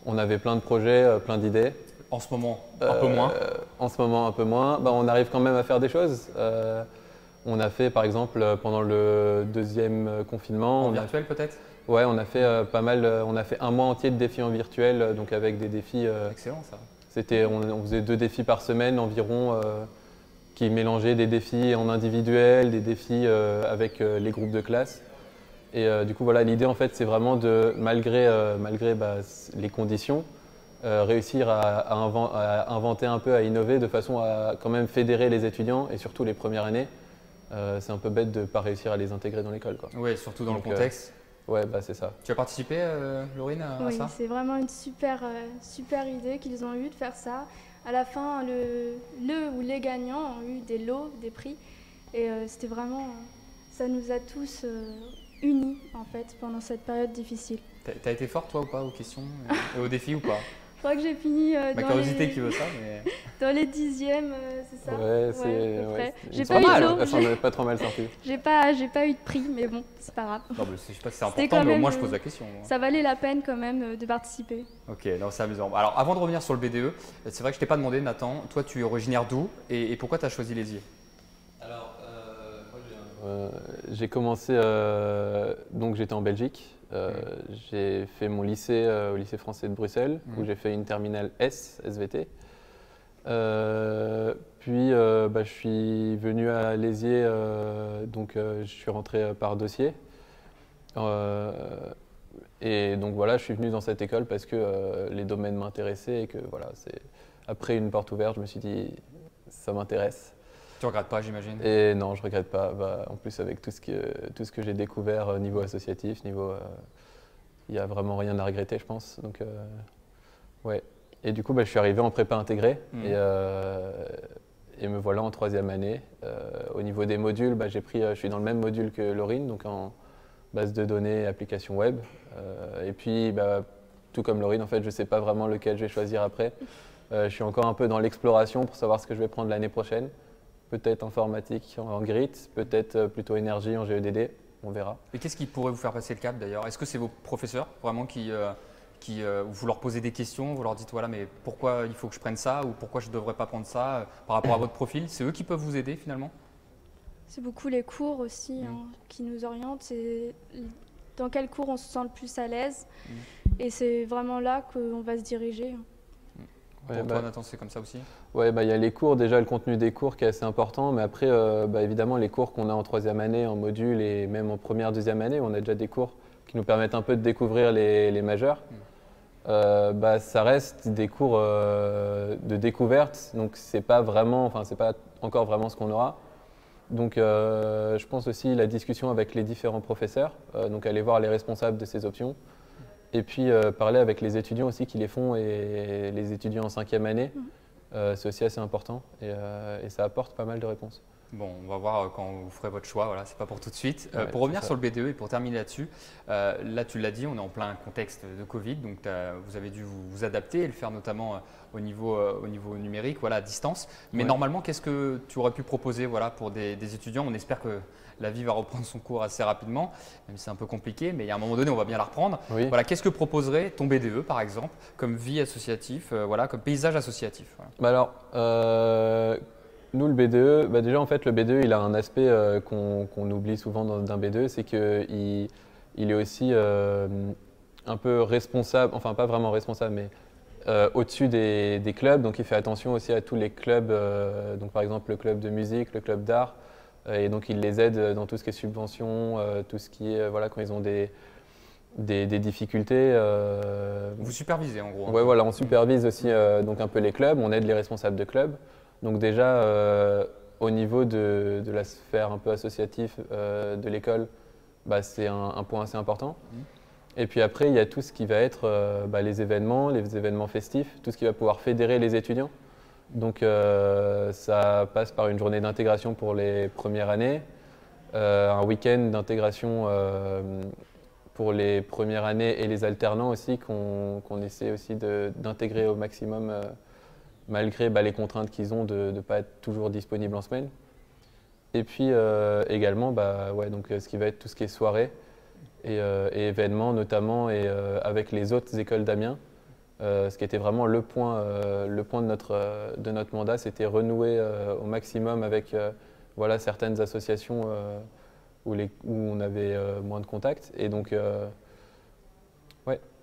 On avait plein de projets, plein d'idées. En ce moment, un peu moins. En ce moment, un peu moins. On arrive quand même à faire des choses. On a fait par exemple pendant le deuxième confinement. En virtuel peut-être? Ouais, on a fait pas mal. On a fait un mois entier de défis en virtuel, donc avec des défis. Excellent ça. On faisait 2 défis par semaine environ, qui mélangeaient des défis en individuel, des défis avec les groupes de classe. Et du coup voilà, l'idée en fait c'est vraiment de, malgré les conditions, réussir à inventer un peu, à innover de façon à quand même fédérer les étudiants et surtout les premières années. C'est un peu bête de ne pas réussir à les intégrer dans l'école. Oui, surtout dans le contexte. Ouais, bah c'est ça. Tu as participé, Laurine, à Oui, ça? c'est vraiment une super idée qu'ils ont eue de faire ça. À la fin, le ou les gagnants ont eu des lots, des prix. Et c'était vraiment, ça nous a tous unis en fait pendant cette période difficile. T'as été fort toi ou pas aux questions et aux défis ou pas? Je crois que j'ai fini Ma curiosité qui veut ça, mais... dans les 10e, c'est ça? Ouais, c'est... à peu près. Ouais, J'ai pas pas eu mal, de lot. elle s'en est pas trop mal sortie. J'ai pas eu de prix, mais bon, c'est pas grave. Non, mais je sais pas si c'est C'était important, quand mais au même, moins je pose la question. Ça valait la peine quand même de participer. Ok, non, c'est amusant. Alors, avant de revenir sur le BDE, c'est vrai que je t'ai pas demandé, Nathan, toi tu es originaire d'où et pourquoi tu as choisi Lézier? Alors, j'ai commencé, donc j'étais en Belgique. J'ai fait mon lycée au lycée français de Bruxelles, où j'ai fait une terminale SVT. Puis je suis venu à Lézier, donc je suis rentré par dossier. Et donc voilà, je suis venu dans cette école parce que les domaines m'intéressaient et que voilà, après une porte ouverte, je me suis dit ça m'intéresse. Tu regrettes pas, j'imagine? Et non, je regrette pas. En plus, avec tout ce que j'ai découvert niveau associatif, il n'y a vraiment rien à regretter, je pense. Donc, ouais. Et du coup, je suis arrivé en prépa intégrée et me voilà en 3e année. Au niveau des modules, je suis dans le même module que Laurine, donc en base de données, application web. Et puis, tout comme Laurine, en fait, je ne sais pas vraiment lequel je vais choisir après. Je suis encore un peu dans l'exploration pour savoir ce que je vais prendre l'année prochaine. Peut-être informatique en grit, peut-être plutôt énergie en GEDD, on verra. Et qu'est-ce qui pourrait vous faire passer le cap d'ailleurs? Est-ce que c'est vos professeurs vraiment vous leur posez des questions, vous leur dites voilà mais pourquoi il faut que je prenne ça ou pourquoi je ne devrais pas prendre ça par rapport à votre profil? C'est eux qui peuvent vous aider finalement? C'est beaucoup les cours aussi qui nous orientent. C'est dans quel cours on se sent le plus à l'aise et c'est vraiment là qu'on va se diriger. Pour toi, Nathan, c'est comme ça aussi? Ouais, il y a les cours, déjà le contenu des cours qui est assez important, mais après, évidemment, les cours qu'on a en 3e année, en module et même en première, 2e année, on a déjà des cours qui nous permettent un peu de découvrir les majeurs. Ça reste des cours de découverte, donc c'est pas encore vraiment ce qu'on aura. Donc, je pense aussi la discussion avec les différents professeurs, donc aller voir les responsables de ces options. Et puis parler avec les étudiants aussi qui les font et les étudiants en 5e année, c'est aussi assez important et ça apporte pas mal de réponses. Bon, on va voir quand vous ferez votre choix, voilà, c'est pas pour tout de suite. Ouais, pour revenir sur le BDE et pour terminer là-dessus, là tu l'as dit, on est en plein contexte de Covid, donc vous avez dû vous adapter et le faire notamment au niveau numérique, voilà, à distance. Mais normalement, qu'est-ce que tu aurais pu proposer voilà, pour des étudiants? On espère que la vie va reprendre son cours assez rapidement, même si c'est un peu compliqué, mais il y a un moment donné, on va bien la reprendre. Oui. Voilà, qu'est-ce que proposerait ton BDE, par exemple, comme vie associative, voilà, comme paysage associatif? Voilà. Nous, le BDE, déjà en fait, le BDE, il a un aspect qu'on oublie souvent d'un BDE, c'est qu'il est aussi un peu responsable, enfin pas vraiment responsable, mais au-dessus des clubs. Donc il fait attention aussi à tous les clubs, donc par exemple le club de musique, le club d'art, et donc il les aide dans tout ce qui est subvention, tout ce qui est, voilà, quand ils ont des difficultés. Vous supervisez en gros? Ouais, voilà, on supervise aussi donc un peu les clubs, on aide les responsables de clubs. Donc déjà, au niveau de la sphère un peu associative de l'école, c'est un point assez important. Et puis après, il y a tout ce qui va être les événements festifs, tout ce qui va pouvoir fédérer les étudiants. Donc ça passe par une journée d'intégration pour les premières années, un week-end d'intégration pour les premières années et les alternants aussi qu'on essaie aussi d'intégrer au maximum malgré les contraintes qu'ils ont de ne pas être toujours disponibles en semaine. Et puis également donc, ce qui va être tout ce qui est soirée et événements notamment et avec les autres écoles d'Amiens. Ce qui était vraiment le point de notre mandat, c'était renouer au maximum avec certaines associations où on avait moins de contacts. Et donc,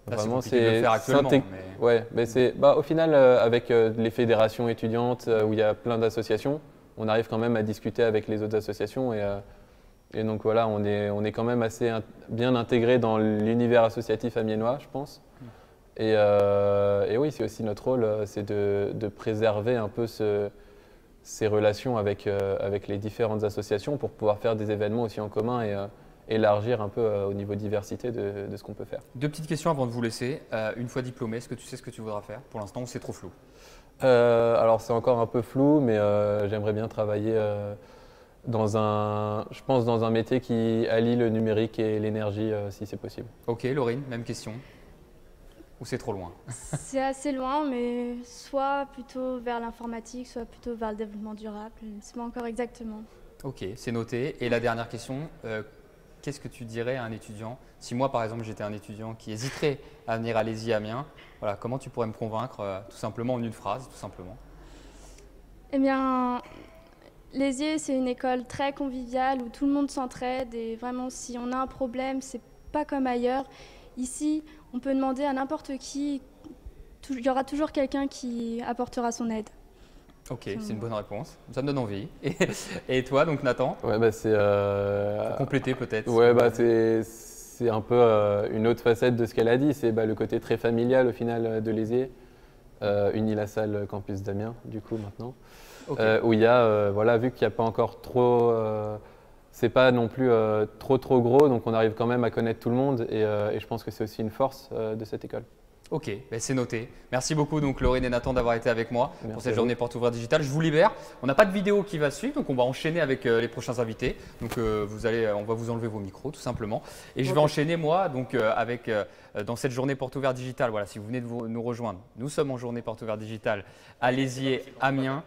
vraiment, c'est le faire actuellement. Mais c'est au final avec les fédérations étudiantes où il y a plein d'associations, on arrive quand même à discuter avec les autres associations et donc voilà, on est quand même assez bien intégré dans l'univers associatif amiénois, je pense. Et oui, c'est aussi notre rôle, c'est de préserver un peu ces relations avec les différentes associations pour pouvoir faire des événements aussi en commun élargir un peu au niveau diversité de ce qu'on peut faire. Deux petites questions avant de vous laisser. Une fois diplômé, est-ce que tu sais ce que tu voudras faire? Pour l'instant, c'est trop flou. Alors c'est encore un peu flou, mais j'aimerais bien travailler je pense dans un métier qui allie le numérique et l'énergie si c'est possible. Ok, Laurine, même question. Ou c'est trop loin? C'est assez loin, mais soit plutôt vers l'informatique, soit plutôt vers le développement durable. Je ne sais pas encore exactement. Ok, c'est noté. Et la dernière question, qu'est-ce que tu dirais à un étudiant? Si moi, par exemple, j'étais un étudiant qui hésiterait à venir à l'ESI Amiens, voilà, comment tu pourrais me convaincre tout simplement en une phrase, tout simplement? Eh bien, l'ESI, c'est une école très conviviale où tout le monde s'entraide et vraiment, si on a un problème, c'est pas comme ailleurs. Ici, on peut demander à n'importe qui, il y aura toujours quelqu'un qui apportera son aide. Ok, c'est une bonne réponse. Ça me donne envie. Et toi, donc Nathan? Ouais, bah c'est. Pour compléter peut-être. Ouais, bah c'est un peu une autre facette de ce qu'elle a dit. C'est le côté très familial au final de l'ESI, Unilassal Campus d'Amiens, du coup maintenant, okay. Où il y a, voilà, vu qu'il n'y a pas encore trop. C'est pas non plus trop gros, donc on arrive quand même à connaître tout le monde et je pense que c'est aussi une force de cette école. Ok, ben c'est noté. Merci beaucoup donc Laurine et Nathan d'avoir été avec moi pour cette journée Portes Ouvertes Digitales. Je vous libère. On n'a pas de vidéo qui va suivre, donc on va enchaîner avec les prochains invités. Donc on va vous enlever vos micros tout simplement. Et je vais enchaîner moi donc dans cette journée Portes Ouvertes Digitales. Voilà, si vous venez de nous rejoindre, nous sommes en journée Portes Ouvertes Digitales à l'ESI Amiens.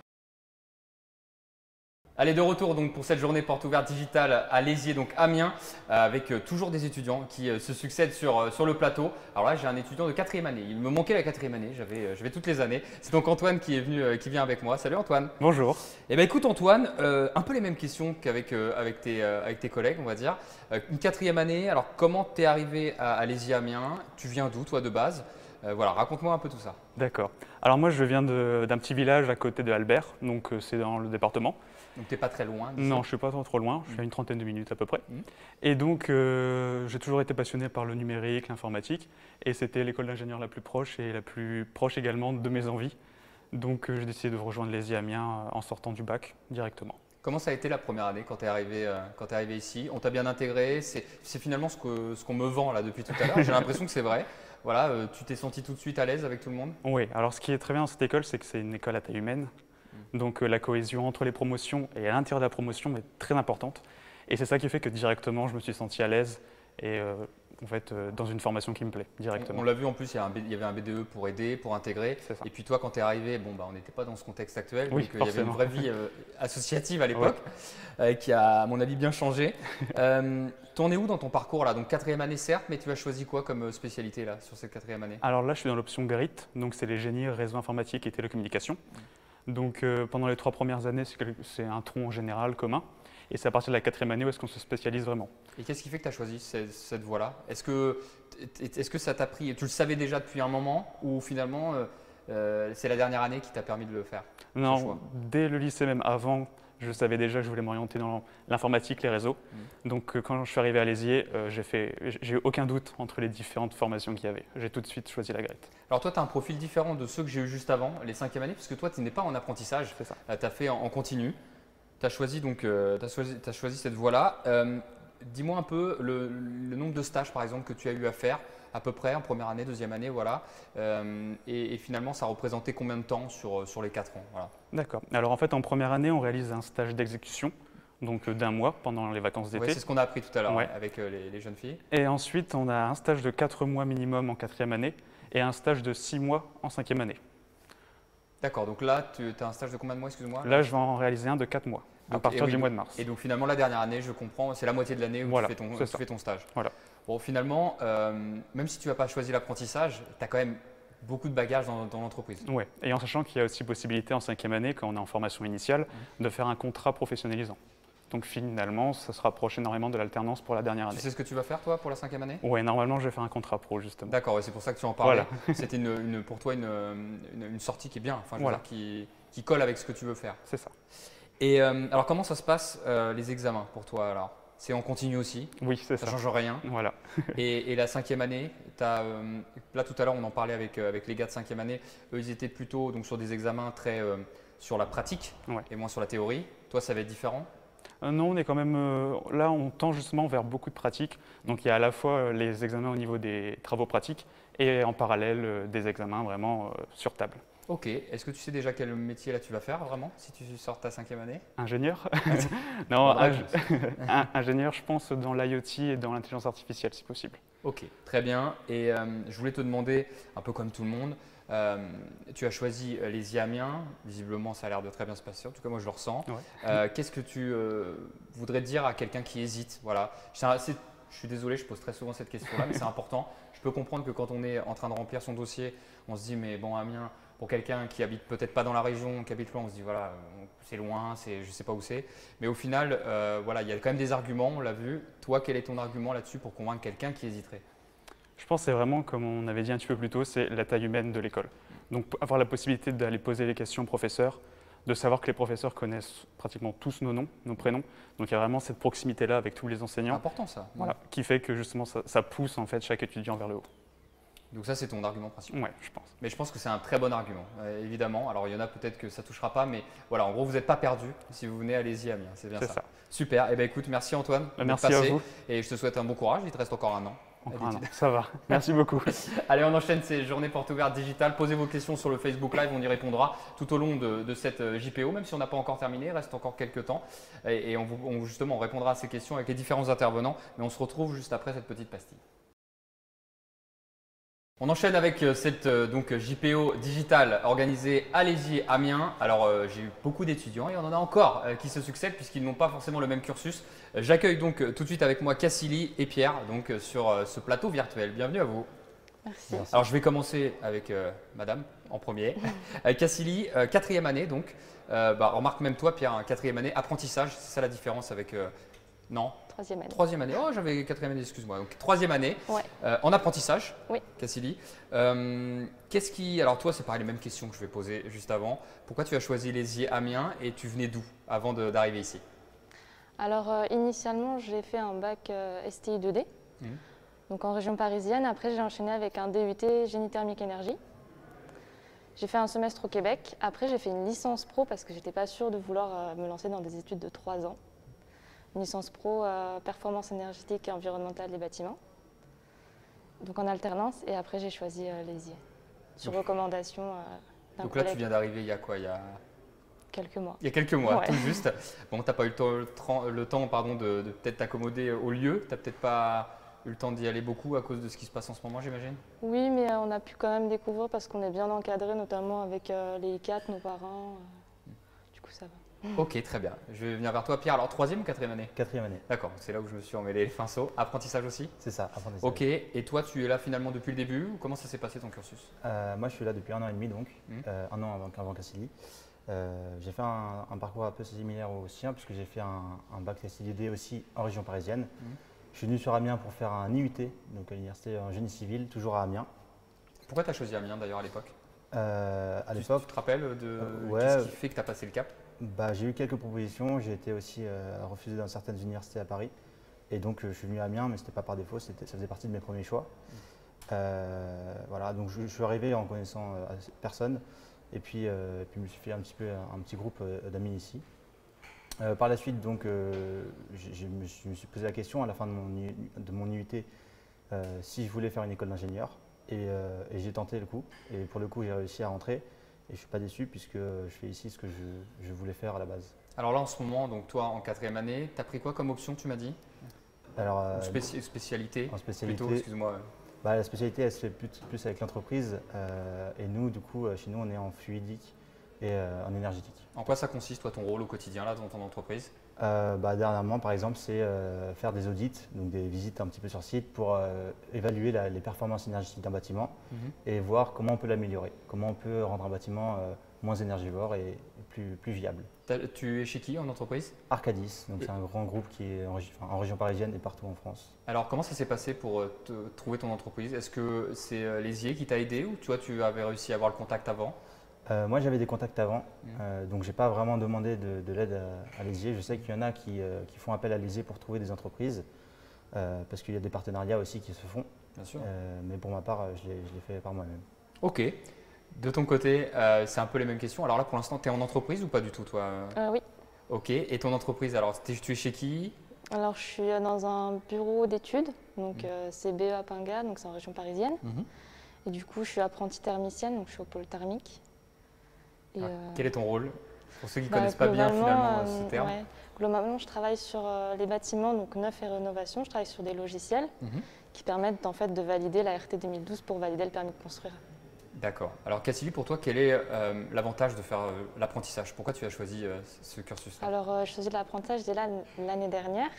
Allez, de retour donc pour cette journée Portes Ouvertes Digitales à l'ESI, donc Amiens, avec toujours des étudiants qui se succèdent sur le plateau. Alors là, j'ai un étudiant de 4e année. Il me manquait la 4e année, j'avais toutes les années. C'est donc Antoine qui vient avec moi. Salut Antoine. Bonjour. Eh bien écoute Antoine, un peu les mêmes questions qu'avec tes collègues, on va dire. Une 4e année, alors comment tu es arrivé à l'ESI Amiens? Tu viens d'où toi de base? Voilà, raconte-moi un peu tout ça. D'accord. Alors moi, je viens d'un petit village à côté de Albert, donc c'est dans le département. Donc tu n'es pas très loin? Non, je ne suis pas trop loin, je suis à une trentaine de minutes à peu près. Et donc j'ai toujours été passionné par le numérique, l'informatique, et c'était l'école d'ingénieur la plus proche et la plus proche également de mes envies. Donc j'ai décidé de rejoindre l'ESI Amiens en sortant du bac directement. Comment ça a été la première année quand tu es arrivé ici? On t'a bien intégré? C'est finalement ce qu'on me vend là depuis tout à l'heure. J'ai l'impression que c'est vrai. Voilà, tu t'es senti tout de suite à l'aise avec tout le monde? Oui, alors ce qui est très bien dans cette école, c'est que c'est une école à taille humaine. Donc la cohésion entre les promotions et à l'intérieur de la promotion est très importante. Et c'est ça qui fait que directement, je me suis senti à l'aise et en fait, dans une formation qui me plaît directement. On l'a vu en plus, il y avait un BDE pour aider, pour intégrer. Et puis toi, quand tu es arrivé, on n'était pas dans ce contexte actuel. Oui, donc il y avait une vraie vie associative à l'époque qui a, à mon avis, bien changé. T'en es où dans ton parcours là? Donc 4e année certes, mais tu as choisi quoi comme spécialité là sur cette 4e année? Alors là, je suis dans l'option GRIT, donc c'est les génies, réseaux informatiques et télécommunications. Donc pendant les 3 premières années, c'est un tronc général commun. Et c'est à partir de la 4e année où est-ce qu'on se spécialise vraiment. Et qu'est-ce qui fait que tu as choisi cette voie-là? Est-ce que ça t'a pris, tu le savais déjà depuis un moment ou finalement c'est la dernière année qui t'a permis de le faire? Non, dès le lycée, même avant, je savais déjà que je voulais m'orienter dans l'informatique, les réseaux. Donc quand je suis arrivé à l'ESI, j'ai eu aucun doute entre les différentes formations qu'il y avait. J'ai tout de suite choisi la GRIT. Alors toi, tu as un profil différent de ceux que j'ai eu juste avant, les 5e années, parce que toi, tu n'es pas en apprentissage. C'est ça. Tu as fait en continu. Tu as choisi cette voie-là. Dis-moi un peu le nombre de stages, par exemple, que tu as eu à faire, à peu près en première année, 2e année, voilà. Et finalement, ça représentait combien de temps sur les 4 ans, voilà. D'accord. Alors en fait, en première année, on réalise un stage d'exécution, donc d'1 mois pendant les vacances d'été. Ouais, c'est ce qu'on a appris tout à l'heure avec les jeunes filles. Et ensuite, on a un stage de 4 mois minimum en 4e année et un stage de 6 mois en 5e année. D'accord, donc là, tu as un stage de combien de mois, excuse-moi? Là, je vais en réaliser un de 4 mois, à partir du mois de mars. Et donc finalement, la dernière année, je comprends, c'est la moitié de l'année où voilà, tu fais ton stage. Voilà. Bon, finalement, même si tu n'as pas choisi l'apprentissage, tu as quand même beaucoup de bagages dans l'entreprise. Oui, et en sachant qu'il y a aussi possibilité en 5e année, quand on est en formation initiale, de faire un contrat professionnalisant. Donc finalement, ça se rapproche énormément de l'alternance pour la dernière année. Tu sais ce que tu vas faire toi pour la 5e année? Oui, normalement je vais faire un contrat pro justement. D'accord, et c'est pour ça que tu en parlais. Voilà. C'était pour toi une sortie qui est bien, enfin, je veux dire, qui colle avec ce que tu veux faire. C'est ça. Et alors comment ça se passe les examens pour toi alors? C'est en continu aussi? Oui, c'est ça. Ça ne change rien? Voilà. Et la 5e année, là tout à l'heure on en parlait avec les gars de 5e année, eux ils étaient plutôt donc, sur des examens très sur la pratique et moins sur la théorie. Toi ça va être différent? Non, on est quand même là, on tend justement vers beaucoup de pratiques. Donc il y a à la fois les examens au niveau des travaux pratiques et en parallèle des examens vraiment sur table. Ok, est-ce que tu sais déjà quel métier là tu vas faire vraiment si tu sors ta 5e année? Ingénieur? Non, ingénieur, je pense dans l'IoT et dans l'intelligence artificielle si possible. Ok, très bien. Et je voulais te demander, un peu comme tout le monde, tu as choisi les Amiens. Visiblement, ça a l'air de très bien se passer. En tout cas, moi, je le ressens. Ouais. Qu'est-ce que tu voudrais dire à quelqu'un qui hésite? Voilà. Je suis désolé, je pose très souvent cette question-là, mais c'est important. Je peux comprendre que quand on est en train de remplir son dossier, on se dit, mais bon, Amiens, pour quelqu'un qui habite peut-être pas dans la région, qui habite loin, on se dit, voilà, c'est loin, je ne sais pas où c'est. Mais au final, voilà, il y a quand même des arguments, on l'a vu. Toi, quel est ton argument là-dessus pour convaincre quelqu'un qui hésiterait? Je pense que c'est vraiment, comme on avait dit un petit peu plus tôt, c'est la taille humaine de l'école. Donc avoir la possibilité d'aller poser les questions aux professeurs, de savoir que les professeurs connaissent pratiquement tous nos noms, nos prénoms. Donc il y a vraiment cette proximité-là avec tous les enseignants. C'est important ça. Voilà, qui fait que justement ça pousse en fait chaque étudiant vers le haut. Donc ça, c'est ton argument principal. Oui, je pense. Mais je pense que c'est un très bon argument, évidemment. Alors, il y en a peut-être que ça ne touchera pas, mais voilà, en gros, vous n'êtes pas perdu. Si vous venez, allez-y, Amiens. C'est bien ça. Super. Eh bien, écoute, merci Antoine. Merci à vous. Et je te souhaite un bon courage. Il te reste encore un an. Encore un an, ça va. Merci beaucoup. Allez, on enchaîne ces journées portes ouvertes digitales. Posez vos questions sur le Facebook Live, on y répondra tout au long de cette JPO, même si on n'a pas encore terminé, il reste encore quelques temps. Et justement, on répondra à ces questions avec les différents intervenants. Mais on se retrouve juste après cette petite pastille. On enchaîne avec cette JPO digitale organisée à Lézier Amiens. Alors j'ai eu beaucoup d'étudiants et on en a encore qui se succèdent puisqu'ils n'ont pas forcément le même cursus. J'accueille donc tout de suite avec moi Cassilie et Pierre sur ce plateau virtuel. Bienvenue à vous. Merci. Alors je vais commencer avec madame en premier. Cassilie, 4e année donc. Remarque même toi Pierre, 4e année, apprentissage, c'est ça la différence avec… non. 3e année. 3e année. Oh, j'avais 4e année, excuse-moi. Donc 3e année, ouais. En apprentissage, oui. Cassilie. Alors toi, c'est pareil, les mêmes questions que je vais poser juste avant. Pourquoi tu as choisi Lézier Amiens et tu venais d'où avant d'arriver ici? Alors initialement, j'ai fait un bac STI 2D, donc en région parisienne. Après, j'ai enchaîné avec un DUT Génie thermique énergie. J'ai fait un semestre au Québec. Après, j'ai fait une licence pro parce que je n'étais pas sûre de vouloir me lancer dans des études de 3 ans. Une licence pro performance énergétique et environnementale des bâtiments, donc en alternance, et après j'ai choisi Lézier, sur recommandation d'un Donc collègue. là tu viens d'arriver il y a quoi? Il y a quelques mois. Il y a quelques mois, ouais. Tout juste. Bon, tu n'as pas eu le temps de peut-être t'accommoder au lieu, tu n'as peut-être pas eu le temps d'y aller beaucoup à cause de ce qui se passe en ce moment, j'imagine? Oui, mais on a pu quand même découvrir parce qu'on est bien encadré, notamment avec les I4, nos parents, du coup ça va. Ok, très bien. Je vais venir vers toi, Pierre. Alors, 3e ou 4e année? 4e année. D'accord, c'est là où je me suis emmêlé les pinceaux. Apprentissage aussi? C'est ça, apprentissage. Ok, et toi, tu es là finalement depuis le début ou comment ça s'est passé ton cursus? Moi, je suis là depuis 1 an et demi, donc, 1 an avant Cassilie. J'ai fait un parcours un peu similaire au sien, puisque j'ai fait un bac STI aussi en région parisienne. Je suis venu sur Amiens pour faire un IUT, donc à l'université en génie civil, toujours à Amiens. Pourquoi tu as choisi Amiens d'ailleurs à l'époque? À l'époque, tu te rappelles de ouais, qu'est-ce qui fait que tu as passé le cap? J'ai eu quelques propositions, j'ai été aussi refusé dans certaines universités à Paris. Et donc je suis venu à Amiens, mais ce n'était pas par défaut, ça faisait partie de mes premiers choix. Voilà, donc je suis arrivé en connaissant personne. Et puis je me suis fait un petit groupe d'amis ici. Par la suite, donc, je me suis posé la question à la fin de mon IUT si je voulais faire une école d'ingénieur. Et j'ai tenté le coup. Et pour le coup, j'ai réussi à rentrer. Et je ne suis pas déçu puisque je fais ici ce que je voulais faire à la base. Alors là, en ce moment, donc toi en 4e année, tu as pris quoi comme option, tu m'as dit? Alors, spécialité? En spécialité, plutôt, excuse-moi. La spécialité, elle se fait plus avec l'entreprise. Et nous, du coup, chez nous, on est en fluidique et en énergétique. En quoi ça consiste, toi, ton rôle au quotidien là, dans ton entreprise? Dernièrement, par exemple, c'est faire des audits, donc des visites un petit peu sur site pour évaluer les performances énergétiques d'un bâtiment et voir comment on peut l'améliorer, comment on peut rendre un bâtiment moins énergivore et plus viable. Tu es chez qui en entreprise? Arcadis, donc c'est un grand groupe qui est en région parisienne et partout en France. Alors comment ça s'est passé pour trouver ton entreprise? Est-ce que c'est Lézier qui t'a aidé ou toi tu avais réussi à avoir le contact avant? Moi j'avais des contacts avant, donc je n'ai pas vraiment demandé de l'aide à Lézier. Je sais qu'il y en a qui font appel à Lézier pour trouver des entreprises, parce qu'il y a des partenariats aussi qui se font. Bien sûr. Mais pour ma part, je l'ai fait par moi-même. Ok. De ton côté, c'est un peu les mêmes questions. Alors là pour l'instant, tu es en entreprise ou pas du tout toi? Oui. Ok, et ton entreprise, alors tu es chez qui? Alors, je suis dans un bureau d'études, donc c'est BEA Pinga, donc c'est en région parisienne. Et du coup, je suis apprentie thermicienne, donc je suis au pôle thermique. Et, quel est ton rôle? Pour ceux qui ne connaissent pas bien finalement ce terme. Ouais, globalement, je travaille sur les bâtiments, donc neuf et rénovation. Je travaille sur des logiciels qui permettent en fait de valider la RT 2012 pour valider le permis de construire. D'accord. Alors Cassilie, pour toi, quel est l'avantage de faire l'apprentissage? Pourquoi tu as choisi ce cursus-là? Alors, je faisais de l'apprentissage dès l'année dernière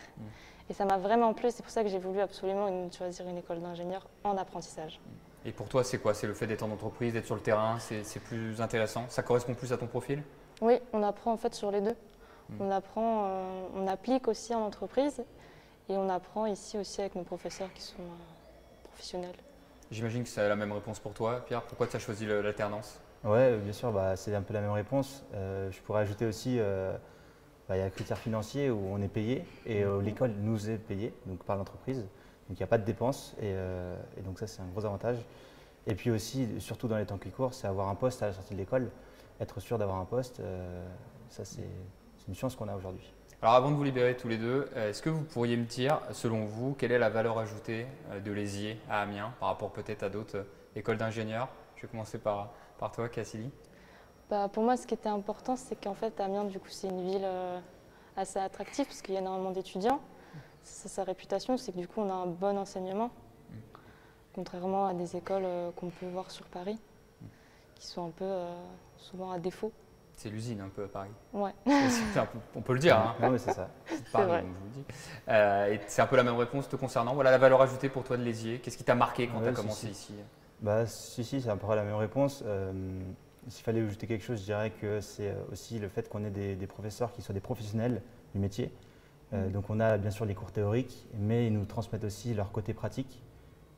et ça m'a vraiment plu. C'est pour ça que j'ai voulu absolument choisir une école d'ingénieur en apprentissage. Et pour toi, c'est quoi? C'est le fait d'être en entreprise, d'être sur le terrain, c'est plus intéressant? Ça correspond plus à ton profil? Oui, on apprend en fait sur les deux. On apprend, on applique aussi en entreprise et on apprend ici aussi avec nos professeurs qui sont professionnels. J'imagine que c'est la même réponse pour toi. Pierre, pourquoi tu as choisi l'alternance? Oui, bien sûr, c'est un peu la même réponse. Je pourrais ajouter aussi, il y a le critère financier où on est payé et l'école nous est payée donc par l'entreprise. Donc il n'y a pas de dépenses et donc ça c'est un gros avantage. Et puis aussi, surtout dans les temps qui courent, c'est avoir un poste à la sortie de l'école. Être sûr d'avoir un poste, ça c'est une chance qu'on a aujourd'hui. Alors avant de vous libérer tous les deux, est-ce que vous pourriez me dire, selon vous, quelle est la valeur ajoutée de l'ESIE à Amiens par rapport peut-être à d'autres écoles d'ingénieurs? Je vais commencer par toi, Cassilie. Pour moi, ce qui était important, c'est qu'en fait, Amiens, du coup, c'est une ville assez attractive parce qu'il y a énormément d'étudiants. Sa réputation, c'est que du coup, on a un bon enseignement, contrairement à des écoles qu'on peut voir sur Paris, qui sont un peu souvent à défaut. C'est l'usine un peu à Paris. Ouais. On peut le dire. Hein. Oui, c'est ça. C'est Paris, vrai. donc je vous le dis. Et c'est un peu la même réponse te concernant. Voilà la valeur ajoutée pour toi de l'ESIE. Qu'est-ce qui t'a marqué quand tu as commencé ici? Si, c'est un peu la même réponse. S'il fallait ajouter quelque chose, je dirais que c'est aussi le fait qu'on ait des professeurs qui soient des professionnels du métier. Donc on a bien sûr les cours théoriques, mais ils nous transmettent aussi leur côté pratique.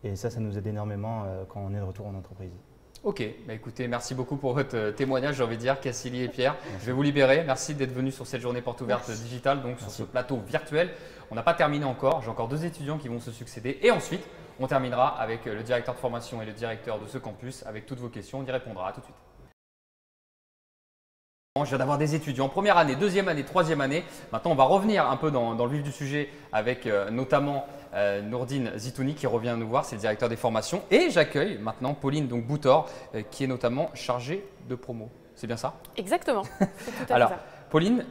Et ça nous aide énormément quand on est de retour en entreprise. Ok, écoutez, merci beaucoup pour votre témoignage, j'ai envie de dire, Cassilie et Pierre. Je vais vous libérer. Merci d'être venus sur cette journée porte ouverte digitale, donc sur ce plateau virtuel. On n'a pas terminé encore, j'ai encore 2 étudiants qui vont se succéder. Et ensuite, on terminera avec le directeur de formation et le directeur de ce campus avec toutes vos questions. On y répondra. À tout de suite. Je viens d'avoir des étudiants, première année, deuxième année, troisième année. Maintenant, on va revenir un peu dans le vif du sujet avec notamment Nourdine Zitouni qui revient nous voir, c'est le directeur des formations. Et j'accueille maintenant Pauline Boutor qui est notamment chargée de promo. C'est bien ça? Exactement, c'est tout à fait Alors, ça. Pauline,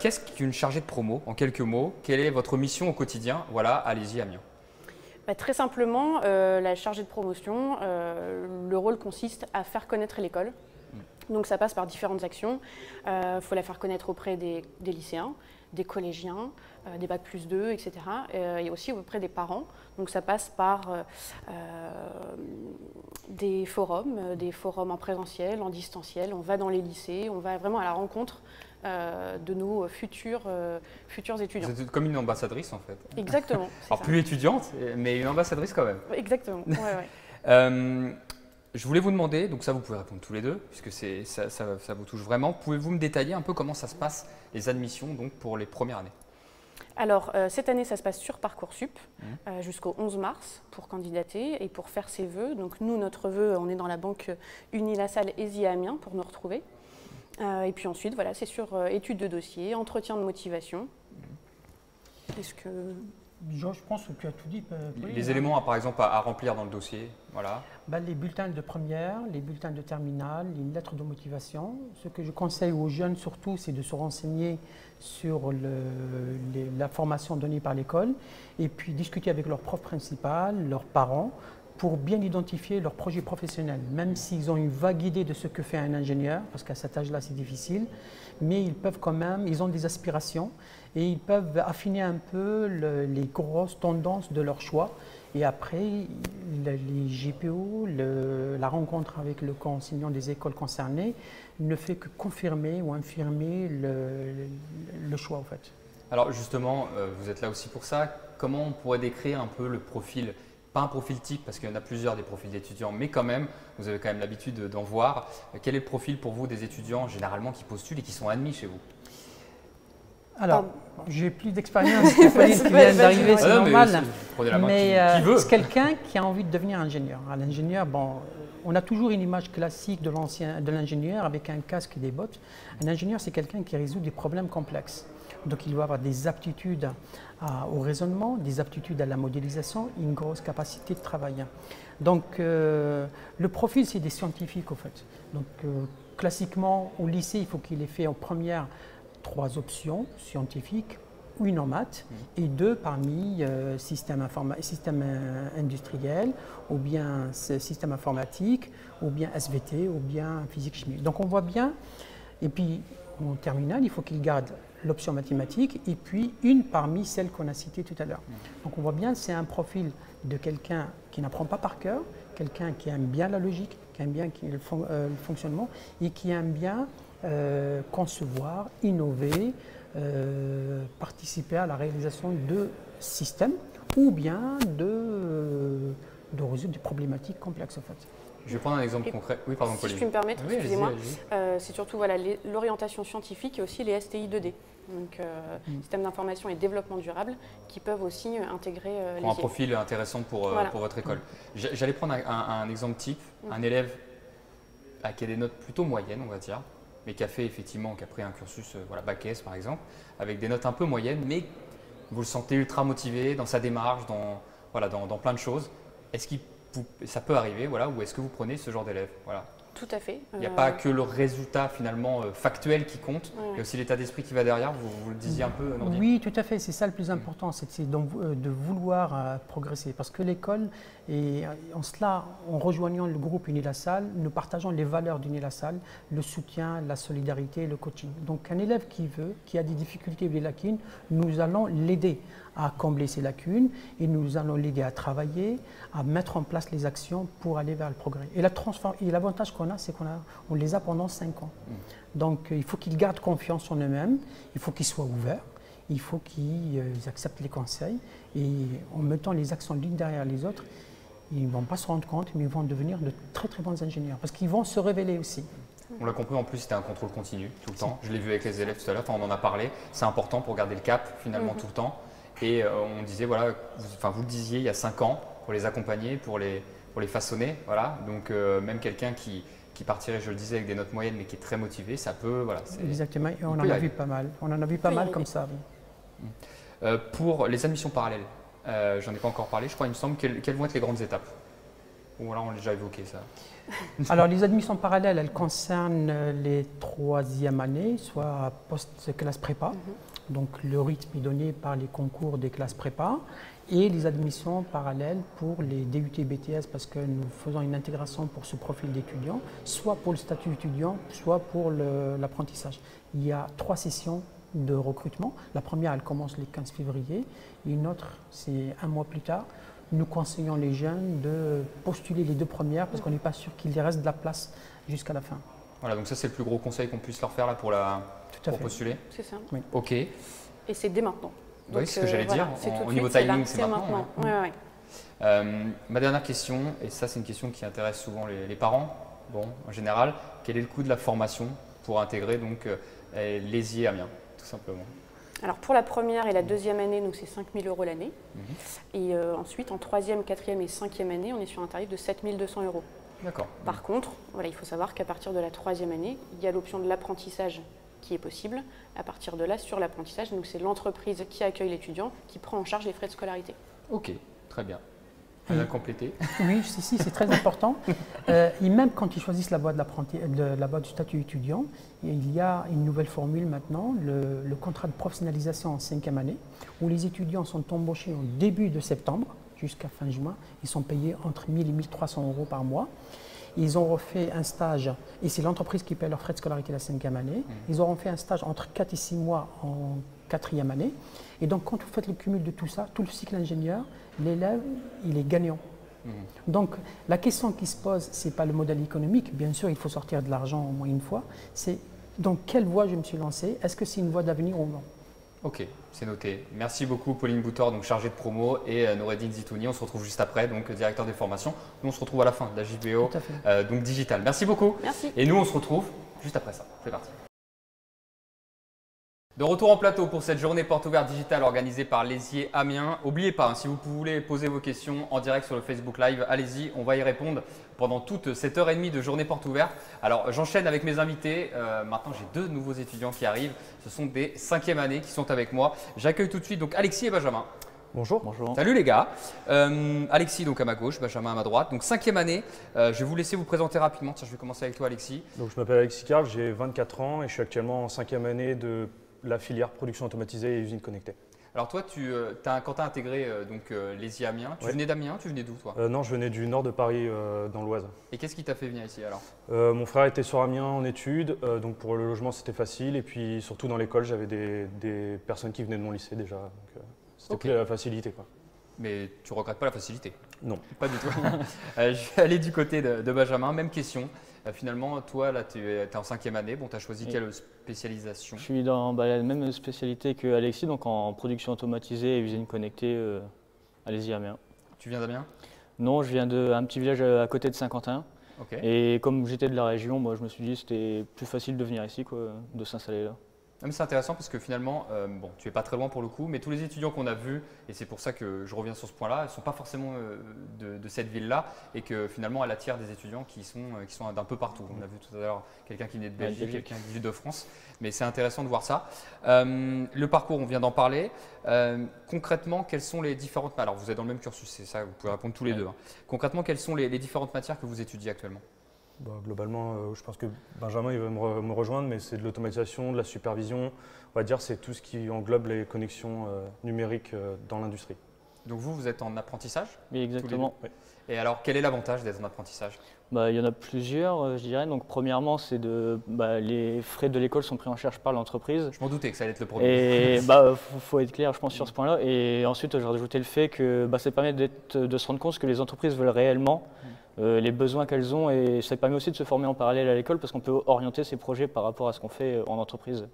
qu'est-ce qu'une chargée de promo en quelques mots? Quelle est votre mission au quotidien? Voilà, allez-y Amiens. Très simplement, la chargée de promotion, le rôle consiste à faire connaître l'école. Donc ça passe par différentes actions. Il faut la faire connaître auprès des lycéens, des collégiens, des bac plus 2, etc. Et aussi auprès des parents. Donc ça passe par des forums en présentiel, en distanciel. On va dans les lycées, on va vraiment à la rencontre de nos futurs étudiants. Vous êtes comme une ambassadrice en fait. Exactement. Alors plus étudiante, mais une ambassadrice quand même. Exactement. Ouais. Je voulais vous demander, donc ça vous pouvez répondre tous les deux, puisque ça vous touche vraiment. Pouvez-vous me détailler un peu comment ça se passe, les admissions donc, pour les premières années? Alors, cette année, ça se passe sur Parcoursup jusqu'au 11 mars pour candidater et pour faire ses vœux. Donc nous, notre vœu, on est dans la banque Unilassal ESIE Amiens pour nous retrouver. Et puis ensuite, voilà, c'est sur étude de dossier, entretien de motivation. Est-ce que… Je pense que tu as tout dit. Les éléments, par exemple, à remplir dans le dossier, voilà. Les bulletins de première, les bulletins de terminale, les lettres de motivation. Ce que je conseille aux jeunes surtout, c'est de se renseigner sur la formation donnée par l'école et puis discuter avec leur prof principal, leurs parents, pour bien identifier leur projet professionnel, même s'ils ont une vague idée de ce que fait un ingénieur, parce qu'à cet âge-là, c'est difficile, mais ils peuvent quand même, ils ont des aspirations et ils peuvent affiner un peu les grosses tendances de leur choix. Et après, les GPO, la rencontre avec le enseignant des écoles concernées ne fait que confirmer ou infirmer le choix en fait. Alors justement, vous êtes là aussi pour ça. Comment on pourrait décrire un peu le profil? Pas un profil type, parce qu'il y en a plusieurs des profils d'étudiants, mais quand même, vous avez quand même l'habitude d'en voir. Quel est le profil pour vous des étudiants généralement qui postulent et qui sont admis chez vous? Alors, j'ai plus d'expérience que Pauline qui vient d'arriver, c'est normal. Mais c'est quelqu'un qui a envie de devenir ingénieur. L'ingénieur, bon, on a toujours une image classique de l'ingénieur avec un casque et des bottes. Un ingénieur, c'est quelqu'un qui résout des problèmes complexes. Donc, il doit avoir des aptitudes au raisonnement, des aptitudes à la modélisation, une grosse capacité de travail. Donc, le profil, c'est des scientifiques, au fait. Donc, classiquement, au lycée, il faut qu'il ait fait en première 3 options scientifiques, une en maths et 2 parmi système industriel, ou bien système informatique, ou bien SVT, ou bien physique-chimie. Donc, on voit bien, et puis en terminale, il faut qu'il garde l'option mathématique et puis une parmi celles qu'on a citées tout à l'heure. Donc on voit bien, c'est un profil de quelqu'un qui n'apprend pas par cœur, quelqu'un qui aime bien la logique, qui aime bien le fonctionnement et qui aime bien concevoir, innover, participer à la réalisation de systèmes ou bien de résoudre des problématiques complexes en fait. Je vais prendre un exemple concret. Oui, pardon, si je puis me permettre, excusez-moi, c'est surtout voilà, l'orientation scientifique et aussi les STI 2D, donc système d'information et développement durable, qui peuvent aussi intégrer les un profil intéressant pour votre école. J'allais prendre un exemple type, un élève qui a des notes plutôt moyennes, on va dire, mais qui a fait effectivement, qui a pris un cursus bac S par exemple, avec des notes un peu moyennes, mais vous le sentez ultra motivé dans sa démarche, dans plein de choses. Est-ce qu'il ça peut arriver, ou est-ce que vous prenez ce genre d'élève? Tout à fait. Il n'y a pas que le résultat finalement factuel qui compte, il y a aussi l'état d'esprit qui va derrière, vous le disiez un peu, Nordine. Oui, tout à fait, c'est ça le plus important, c'est de vouloir progresser. Parce que l'école, et en cela, en rejoignant le groupe Unilassal, nous partageons les valeurs d'Unilassal, le soutien, la solidarité, le coaching. Donc un élève qui a des difficultés ou des lacunes, nous allons l'aider à combler ces lacunes et nous allons l'aider à travailler, à mettre en place les actions pour aller vers le progrès. Et l'avantage qu'on a, c'est qu'on les a pendant 5 ans. Donc il faut qu'ils gardent confiance en eux-mêmes, il faut qu'ils soient ouverts, il faut qu'ils acceptent les conseils et en mettant les actions l'une derrière les autres, ils ne vont pas se rendre compte, mais ils vont devenir de très très bons ingénieurs parce qu'ils vont se révéler aussi. On l'a compris, en plus c'était un contrôle continu tout le temps. Je l'ai vu avec les élèves tout à l'heure, on en a parlé. C'est important pour garder le cap finalement tout le temps. Et on disait, vous le disiez il y a 5 ans, pour les accompagner, pour les façonner. Donc même quelqu'un qui partirait, je le disais, avec des notes moyennes mais qui est très motivé, ça peut… Exactement, et on en a vu pas mal. On en a vu pas mal comme ça. Oui. Pour les admissions parallèles, j'en ai pas encore parlé, je crois, il me semble, quelles vont être les grandes étapes? Ou alors on l'a déjà évoqué ça. Alors les admissions parallèles, elles concernent les 3e années, soit post-classe prépa. Donc le rythme est donné par les concours des classes prépa et les admissions parallèles pour les DUT BTS parce que nous faisons une intégration pour ce profil d'étudiant, soit pour le statut étudiant, soit pour l'apprentissage. Il y a 3 sessions de recrutement. La première, elle commence le 15 février et une autre, c'est 1 mois plus tard. Nous conseillons les jeunes de postuler les 2 premières parce qu'on n'est pas sûr qu'il y reste de la place jusqu'à la fin. Voilà, donc ça c'est le plus gros conseil qu'on puisse leur faire là pour postuler. C'est ça. Oui. Ok. Et c'est dès maintenant. Oui, c'est ce que j'allais dire. Au niveau timing, c'est maintenant. Ma dernière question, et ça c'est une question qui intéresse souvent les parents, en général, quel est le coût de la formation pour intégrer donc l'ESIE Amiens, tout simplement? Alors pour la première et la 2e année, c'est 5 000 € l'année. Et ensuite, en 3e, 4e et 5e année, on est sur un tarif de 7 200 €. D'accord. Par contre, il faut savoir qu'à partir de la 3e année, il y a l'option de l'apprentissage qui est possible. À partir de là, sur l'apprentissage, c'est l'entreprise qui accueille l'étudiant qui prend en charge les frais de scolarité. Ok, très bien. On a complété. Oui, c'est très important. Et même quand ils choisissent la voie du statut étudiant, il y a une nouvelle formule maintenant, le contrat de professionnalisation en 5e année, où les étudiants sont embauchés en début de septembre jusqu'à fin juin. Ils sont payés entre 1 000 et 1 300 € par mois. Ils auront fait un stage, et c'est l'entreprise qui paie leurs frais de scolarité la 5e année. Ils auront fait un stage entre 4 et 6 mois en 4e année. Et donc, quand vous faites le cumul de tout ça, tout le cycle ingénieur, l'élève, il est gagnant. Donc, la question qui se pose, ce n'est pas le modèle économique. Bien sûr, il faut sortir de l'argent au moins une fois. C'est dans quelle voie je me suis lancé? Est-ce que c'est une voie d'avenir ou non? Ok, c'est noté. Merci beaucoup Pauline Boutor, donc chargée de promo, et Noureddine Zitouni. On se retrouve juste après, donc directeur des formations. Nous, on se retrouve à la fin de la JBO, donc digital. Merci beaucoup. Merci. Et nous, on se retrouve juste après ça. C'est parti. De retour en plateau pour cette journée porte ouverte digitale organisée par Lézier Amiens. N'oubliez pas, si vous voulez poser vos questions en direct sur le Facebook Live, allez-y, on va y répondre pendant toute cette heure et demie de journée porte ouverte. Alors j'enchaîne avec mes invités. Maintenant j'ai 2 nouveaux étudiants qui arrivent. Ce sont des 5e années qui sont avec moi. J'accueille tout de suite donc Alexis et Benjamin. Bonjour. Bonjour. Salut les gars. Alexis donc à ma gauche, Benjamin à ma droite. Donc 5e année, je vais vous laisser vous présenter rapidement. Tiens, je vais commencer avec toi Alexis. Donc, je m'appelle Alexis Carl, j'ai 24 ans et je suis actuellement en 5e année de la filière production automatisée et usine connectée. Alors toi, quand tu as intégré Lézier Amiens, tu venais d'Amiens, tu venais d'où toi? Non, je venais du nord de Paris, dans l'Oise. Et qu'est-ce qui t'a fait venir ici alors? Mon frère était sur Amiens en études, donc pour le logement c'était facile. Et puis surtout dans l'école, j'avais des personnes qui venaient de mon lycée déjà. C'était la facilité, quoi. Mais tu regrettes pas la facilité? Non. Pas du tout. Je vais aller du côté de Benjamin, même question. Finalement, toi, là, tu es en 5e année. Bon, tu as choisi quelle spécialisation? Je suis dans la même spécialité que Alexis, donc en production automatisée et usine connectée à Lézier Amiens. Tu viens d'Amiens? Non, je viens d'un petit village à côté de Saint-Quentin. Et comme j'étais de la région, moi, je me suis dit que c'était plus facile de venir ici, quoi, de s'installer là. C'est intéressant parce que finalement, bon, tu n'es pas très loin pour le coup, mais tous les étudiants qu'on a vus, et c'est pour ça que je reviens sur ce point-là, ne sont pas forcément de cette ville-là et que finalement elle attire des étudiants qui sont d'un peu partout. On a vu tout à l'heure quelqu'un qui venait de Belgique, quelqu'un qui vient de France, mais c'est intéressant de voir ça. Le parcours, on vient d'en parler. Concrètement, quelles sont les différentes… Alors vous êtes dans le même cursus, c'est ça, vous pouvez répondre tous les deux. Hein. Concrètement, quelles sont les différentes matières que vous étudiez actuellement? Globalement, je pense que Benjamin il va me rejoindre, mais c'est de l'automatisation, de la supervision. On va dire c'est tout ce qui englobe les connexions numériques dans l'industrie. Donc vous êtes en apprentissage? Oui, exactement. Oui. Et alors, quel est l'avantage d'être en apprentissage? Il y en a plusieurs, je dirais. Donc, premièrement, c'est les frais de l'école sont pris en charge par l'entreprise. Je m'en doutais que ça allait être le premier. Et faut être clair, je pense, sur ce point-là. Et ensuite, j'ai rajouté le fait que ça permet de se rendre compte que les entreprises veulent réellement, les besoins qu'elles ont. Et ça permet aussi de se former en parallèle à l'école parce qu'on peut orienter ses projets par rapport à ce qu'on fait en entreprise.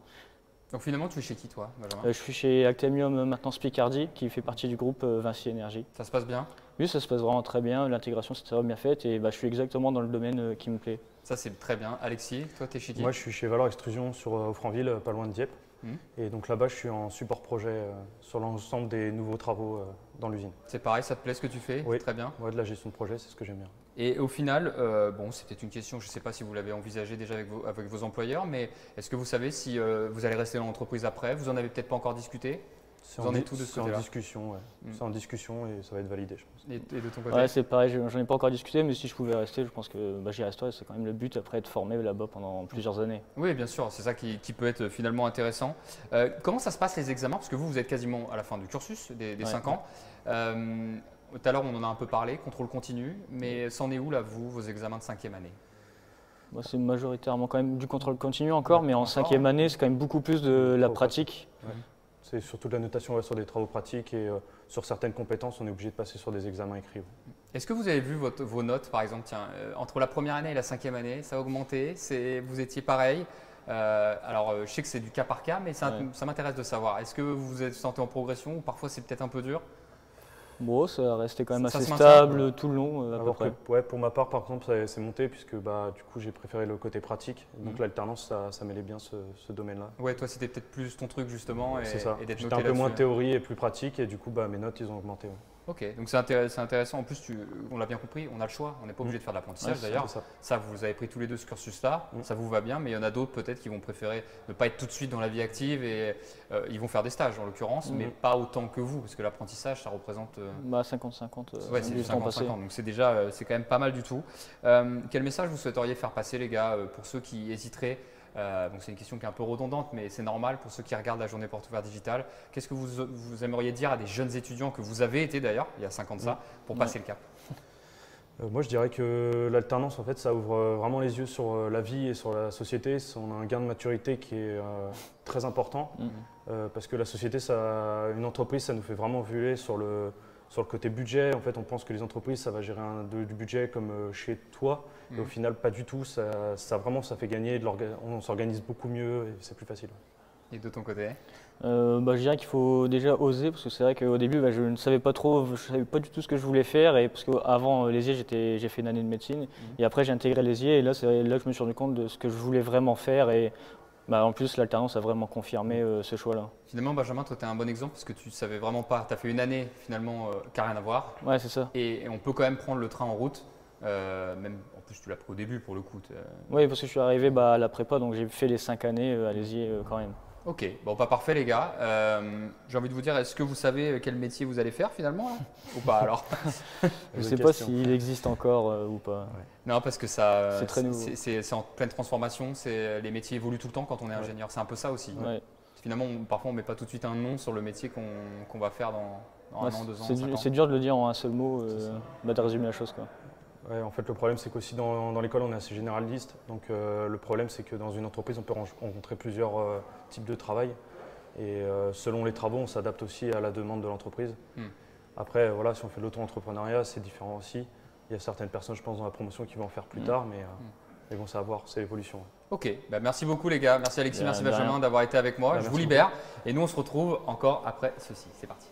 Donc finalement, tu es chez qui toi, Benjamin? Je suis chez Actemium Maintenance Picardie, qui fait partie du groupe Vinci Énergie. Ça se passe bien? Oui, ça se passe vraiment très bien. L'intégration, c'est très bien faite et je suis exactement dans le domaine qui me plaît. Ça, c'est très bien. Alexis, toi, tu es chez qui? Moi, je suis chez Valor Extrusion au Franville, pas loin de Dieppe. Et donc là-bas, je suis en support projet sur l'ensemble des nouveaux travaux dans l'usine. C'est pareil, ça te plaît ce que tu fais? Oui, très bien. Ouais, de la gestion de projet, c'est ce que j'aime bien. Et au final, bon, c'était une question, je ne sais pas si vous l'avez envisagé déjà avec vos employeurs, mais est-ce que vous savez si vous allez rester dans l'entreprise après? Vous en avez peut-être pas encore discuté? Vous en êtes tout de ce côté-là? C'est en discussion, ouais. C'est en discussion et ça va être validé, je pense. Et de ton côté? Ouais, c'est pareil, j'en ai pas encore discuté, mais si je pouvais rester, je pense que j'y resterais. C'est quand même le but après de former là-bas pendant plusieurs années. Oui, bien sûr, c'est ça qui peut être finalement intéressant. Comment ça se passe les examens? Parce que vous êtes quasiment à la fin du cursus, des 5 ans. Tout à l'heure, on en a un peu parlé, contrôle continu, mais c'en est où là, vos examens de 5e année? C'est majoritairement quand même du contrôle continu encore, mais en 5e année, c'est quand même beaucoup plus de la pratique. Ouais. C'est surtout de la notation sur des travaux pratiques et sur certaines compétences, on est obligé de passer sur des examens écrits. Est-ce que vous avez vu vos notes, par exemple, entre la première année et la 5e année, ça a augmenté? Vous étiez pareil? Alors, je sais que c'est du cas par cas, mais ça m'intéresse de savoir. Est-ce que vous vous sentez en progression ou parfois c'est peut-être un peu dur? Bon, ça restait quand même assez stable tout le long, à peu près. Ouais, pour ma part, par exemple, c'est monté puisque du coup, j'ai préféré le côté pratique. Donc l'alternance, ça mêlait bien ce domaine-là. Ouais, toi, c'était peut-être plus ton truc justement. C'est ça. J'étais un peu moins théorie et plus pratique et du coup, mes notes, ils ont augmenté. Ouais. Ok, donc c'est intéressant. En plus, on l'a bien compris, on a le choix. On n'est pas obligé de faire de l'apprentissage d'ailleurs. Ça, vous avez pris tous les deux ce cursus-là, ça vous va bien, mais il y en a d'autres peut-être qui vont préférer ne pas être tout de suite dans la vie active et ils vont faire des stages en l'occurrence, mais pas autant que vous, parce que l'apprentissage, ça représente… 50-50. Ouais, c'est du 50-50, donc c'est quand même pas mal du tout. Quel message vous souhaiteriez faire passer les gars, pour ceux qui hésiteraient? Donc c'est une question qui est un peu redondante, mais c'est normal pour ceux qui regardent la journée porte ouverte digitale. Qu'est-ce que vous aimeriez dire à des jeunes étudiants que vous avez été d'ailleurs, il y a 5 ans de ça, pour passer le cap? Moi, je dirais que l'alternance, en fait, ça ouvre vraiment les yeux sur la vie et sur la société. On a un gain de maturité qui est très important parce que la société, une entreprise, ça nous fait vraiment voler sur le côté budget. En fait, on pense que les entreprises, ça va gérer du budget comme chez toi. Et au final, pas du tout. Ça fait gagner. On s'organise beaucoup mieux et c'est plus facile. Et de ton côté? Je dirais qu'il faut déjà oser, parce que c'est vrai qu'au début, je ne savais pas trop, je savais pas du tout ce que je voulais faire. Et parce qu'avant Lézier, j'ai fait une année de médecine. Et après, j'ai intégré Lézier. Et là, c'est là que je me suis rendu compte de ce que je voulais vraiment faire. Et Bah, en plus, l'alternance a vraiment confirmé ce choix-là. Finalement, Benjamin, toi, tu es un bon exemple parce que tu ne savais vraiment pas. Tu as fait une année finalement qui n'a rien à voir. Ouais, c'est ça. Et on peut quand même prendre le train en route. Même en plus, tu l'as pris au début pour le coup. Oui, parce que je suis arrivé à la prépa, donc j'ai fait les 5 années à Lézier quand même. Ok, bon, pas parfait les gars. J'ai envie de vous dire, est-ce que vous savez quel métier vous allez faire finalement là ou pas alors? Je ne sais pas s'il existe encore ou pas. Ouais. Non, parce que ça, c'est très nouveau. C'est en pleine transformation. Les métiers évoluent tout le temps quand on est ingénieur. C'est un peu ça aussi. Ouais. Finalement, parfois, on ne met pas tout de suite un nom sur le métier qu'on va faire dans un an, 2 ans. C'est dur de le dire en un seul mot, de résumer la chose, quoi. Ouais, en fait, le problème, c'est qu'aussi dans l'école, on est assez généraliste. Donc, le problème, c'est que dans une entreprise, on peut rencontrer plusieurs types de travail. Et selon les travaux, on s'adapte aussi à la demande de l'entreprise. Après, voilà, si on fait de l'auto-entrepreneuriat, c'est différent aussi. Il y a certaines personnes, je pense, dans la promotion qui vont en faire plus tard, mais bon, ça va voir, c'est l'évolution. Ok, merci beaucoup les gars. Merci Alexis, merci Benjamin d'avoir été avec moi. Je vous libère. Et nous, on se retrouve encore après ceci. C'est parti.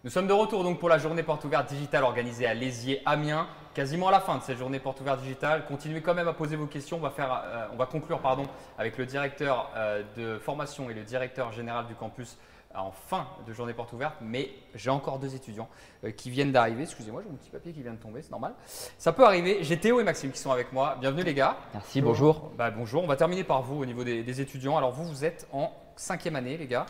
Nous sommes de retour donc pour la journée porte ouverte digitale organisée à Lézier, Amiens. Quasiment à la fin de cette journée porte ouverte digitale. Continuez quand même à poser vos questions. On va conclure avec le directeur de formation et le directeur général du campus en fin de journée porte ouverte. Mais j'ai encore 2 étudiants qui viennent d'arriver. Excusez-moi, j'ai mon petit papier qui vient de tomber, c'est normal. Ça peut arriver. J'ai Théo et Maxime qui sont avec moi. Bienvenue les gars. Merci, bonjour. Bonjour, on va terminer par vous au niveau des étudiants. Alors vous êtes en 5e année les gars.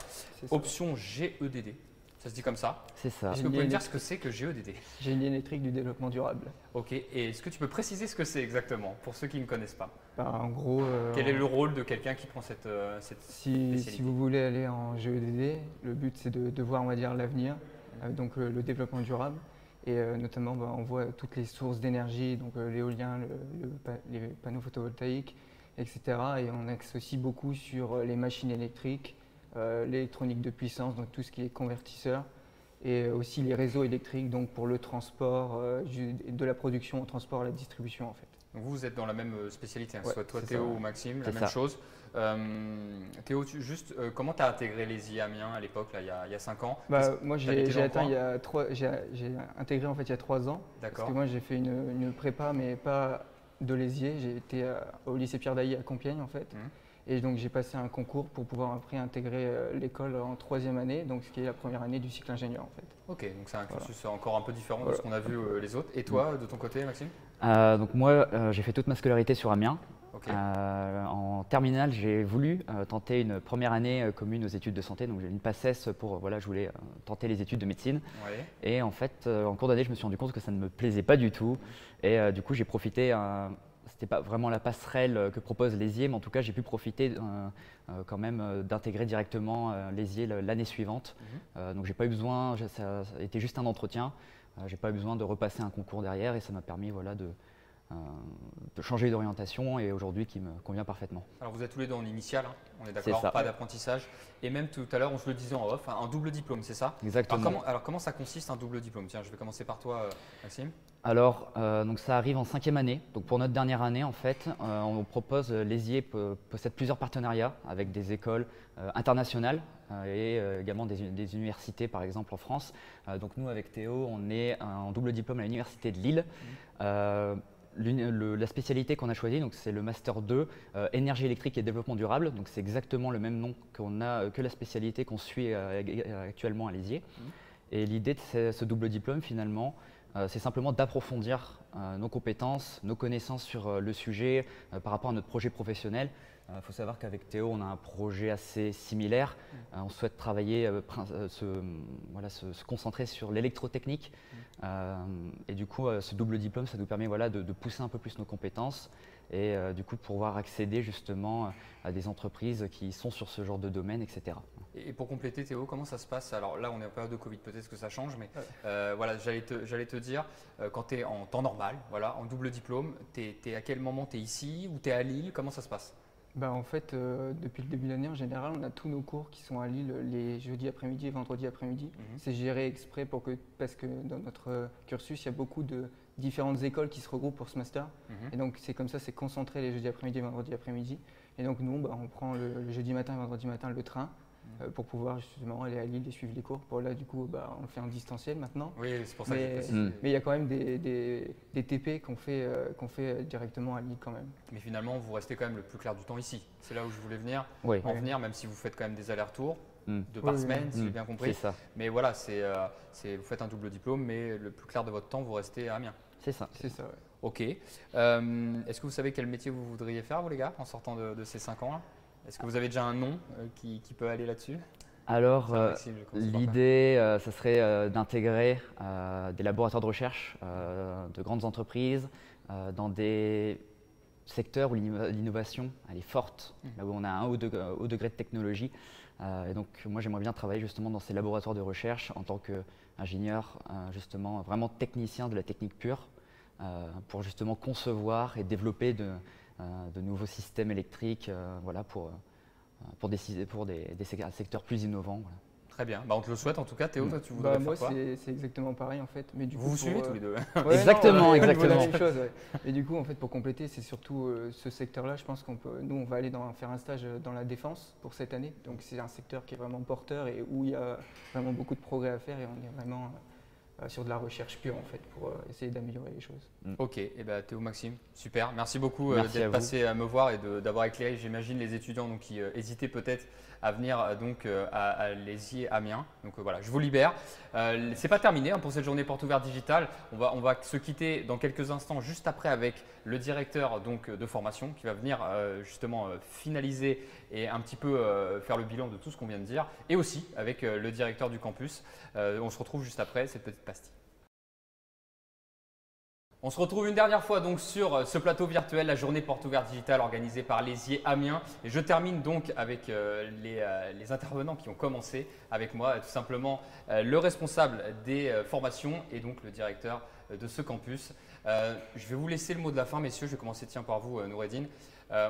Option GEDD. Ça se dit comme ça? C'est ça. Est-ce que vous pouvez me dire ce que c'est que GEDD? Génie électrique du développement durable. Ok, et est-ce que tu peux préciser ce que c'est exactement pour ceux qui ne connaissent pas? En gros… Quel est le rôle de quelqu'un qui prend cette spécialité? Si vous voulez aller en GEDD, le but c'est de voir, on va dire, l'avenir, donc le développement durable. Et notamment, on voit toutes les sources d'énergie, donc l'éolien, les panneaux photovoltaïques, etc. Et on axe aussi beaucoup sur les machines électriques, l'électronique de puissance, donc tout ce qui est convertisseur, et aussi les réseaux électriques, donc pour le transport, de la production au transport à la distribution en fait. Donc vous êtes dans la même spécialité, hein, Ouais, soit toi Théo ou Maxime, la même ça. chose. Théo, comment tu as intégré les Amiens à l'époque, il y a 5 ans? Moi j'ai intégré en fait il y a 3 ans, parce que moi j'ai fait une prépa mais pas de Lézier, j'ai été au lycée Pierre Dailly à Compiègne en fait. Et donc j'ai passé un concours pour pouvoir après intégrer l'école en 3e année, donc ce qui est la première année du cycle ingénieur en fait. Ok, donc c'est un cursus encore un peu différent de ce qu'on a vu les autres. Et toi, de ton côté, Maxime? Donc moi, j'ai fait toute ma scolarité sur Amiens. Okay. En terminale, j'ai voulu tenter une première année commune aux études de santé, donc j'ai une PACES pour, je voulais tenter les études de médecine. Ouais. Et en fait, en cours d'année, je me suis rendu compte que ça ne me plaisait pas du tout. Et du coup, j'ai profité… C'était pas vraiment la passerelle que propose Lézier, mais en tout cas, j'ai pu profiter quand même d'intégrer directement Lézier l'année suivante. Donc, j'ai pas eu besoin, ça a été juste un entretien. J'ai pas eu besoin de repasser un concours derrière et ça m'a permis de changer d'orientation et aujourd'hui qui me convient parfaitement. Alors, vous êtes tous les deux en initial, hein, on est d'accord, pas d'apprentissage. Et même tout à l'heure, on se le disait en off, un double diplôme, c'est ça? Exactement. Alors, comment ça consiste un double diplôme? Tiens, je vais commencer par toi, Maxime. Alors, donc ça arrive en 5e année. Donc pour notre dernière année, en fait, on propose, Lézier possède plusieurs partenariats avec des écoles internationales et également des universités, par exemple en France. Donc nous, avec Théo, on est en double diplôme à l'université de Lille. La spécialité qu'on a choisie, c'est le Master 2, énergie électrique et développement durable. Donc c'est exactement le même nom que la spécialité qu'on suit actuellement à Lézier. Et l'idée de ce double diplôme, finalement, c'est simplement d'approfondir nos compétences, nos connaissances sur le sujet par rapport à notre projet professionnel. Il faut savoir qu'avec Théo, on a un projet assez similaire. On souhaite travailler, se concentrer sur l'électrotechnique. Et du coup, ce double diplôme, ça nous permet de pousser un peu plus nos compétences et du coup, pouvoir accéder justement à des entreprises qui sont sur ce genre de domaine, etc. Et pour compléter, Théo, comment ça se passe? Alors là, on est en période de Covid, peut-être que ça change, mais j'allais te dire, quand tu es en temps normal, en double diplôme, à quel moment tu es ici ou tu es à Lille? Comment ça se passe? En fait, depuis le début de l'année, en général, on a tous nos cours qui sont à Lille les jeudis après-midi et vendredis après-midi. C'est géré exprès parce que dans notre cursus, il y a beaucoup de différentes écoles qui se regroupent pour ce master. Et donc, c'est comme ça, c'est concentré les jeudis après-midi et vendredis après-midi. Et donc, nous, on prend le jeudi matin et vendredi matin le train. pour pouvoir justement aller à Lille et suivre les cours. Bon, là, du coup, on le fait en distanciel maintenant. Oui, c'est pour ça que j'ai précisé. Mais il y a quand même des TP qu'on fait directement à Lille quand même. Mais finalement, vous restez quand même le plus clair du temps ici. C'est là où je voulais venir, venir, même si vous faites quand même des allers-retours. 2 par semaine, si j'ai bien compris. C'est ça. Mais voilà, vous faites un double diplôme, mais le plus clair de votre temps, vous restez à Amiens. C'est ça. C'est ça, ouais. Ok. Est-ce que vous savez quel métier vous voudriez faire, vous les gars, en sortant de ces 5 ans-là? Est-ce que vous avez déjà un nom qui peut aller là-dessus? Alors, l'idée, ça serait d'intégrer des laboratoires de recherche de grandes entreprises dans des secteurs où l'innovation elle est forte, là où on a un haut degré de technologie. Et donc, moi, j'aimerais bien travailler justement dans ces laboratoires de recherche en tant qu'ingénieur, justement, vraiment technicien de la technique pure, pour justement concevoir et développer de nouveaux systèmes électriques, voilà, pour des secteurs plus innovants. Voilà. Très bien, on te le souhaite en tout cas. Théo, toi tu voudrais faire quoi? Moi c'est exactement pareil en fait. Mais du coup, vous suivez tous les deux? Exactement, exactement. La même chose, ouais. Et du coup en fait pour compléter c'est surtout ce secteur-là, je pense nous on va aller faire un stage dans la défense pour cette année. Donc c'est un secteur qui est vraiment porteur et où il y a vraiment beaucoup de progrès à faire et on est vraiment sur de la recherche pure en fait pour essayer d'améliorer les choses. Ok, et Théo, Maxime, super. Merci beaucoup d'être passé à me voir et d'avoir éclairé, j'imagine, les étudiants donc, qui hésitaient peut-être à venir donc, à l'ESIE Amiens. Donc voilà, je vous libère. C'est pas terminé pour cette journée porte ouverte digitale. On va se quitter dans quelques instants, juste après, avec le directeur donc, de formation qui va venir justement finaliser et un petit peu faire le bilan de tout ce qu'on vient de dire, et aussi avec le directeur du campus. On se retrouve juste après cette petite pastille. On se retrouve une dernière fois donc sur ce plateau virtuel, la journée porte ouverte digitale organisée par l'ESIE Amiens. Et je termine donc avec les intervenants qui ont commencé avec moi, tout simplement le responsable des formations et donc le directeur de ce campus. Je vais vous laisser le mot de la fin, messieurs. Je vais commencer par vous, Noureddine.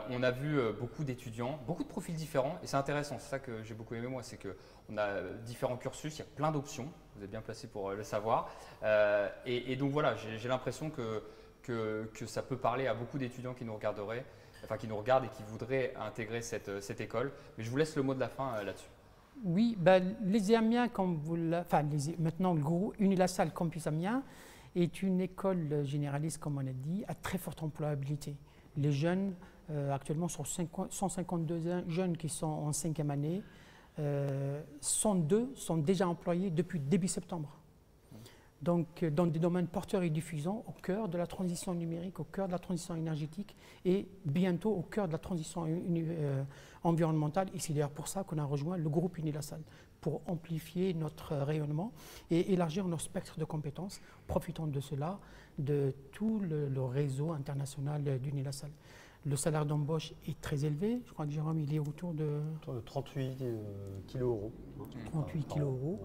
On a vu beaucoup d'étudiants, beaucoup de profils différents et c'est intéressant. C'est ça que j'ai beaucoup aimé moi, c'est qu'on a différents cursus, il y a plein d'options. Vous êtes bien placé pour le savoir. Et donc voilà, j'ai l'impression que ça peut parler à beaucoup d'étudiants qui nous regarderaient, enfin qui nous regardent et qui voudraient intégrer cette école. Mais je vous laisse le mot de la fin là-dessus. Oui, l'ESIE Amiens, comme maintenant le gros Unilassal Campus Amiens, est une école généraliste, comme on a dit, à très forte employabilité. Les jeunes, actuellement, sur 152 jeunes qui sont en 5e année, 102 sont déjà employés depuis début septembre. Donc, dans des domaines porteurs et diffusants, au cœur de la transition numérique, au cœur de la transition énergétique et bientôt au cœur de la transition environnementale. Et c'est d'ailleurs pour ça qu'on a rejoint le groupe Unilassal, pour amplifier notre rayonnement et élargir notre spectre de compétences, profitant de cela, de tout le réseau international d'Unilassal. Le salaire d'embauche est très élevé. Je crois que Jérôme, il est autour de 38 kilo €. 38 kg €.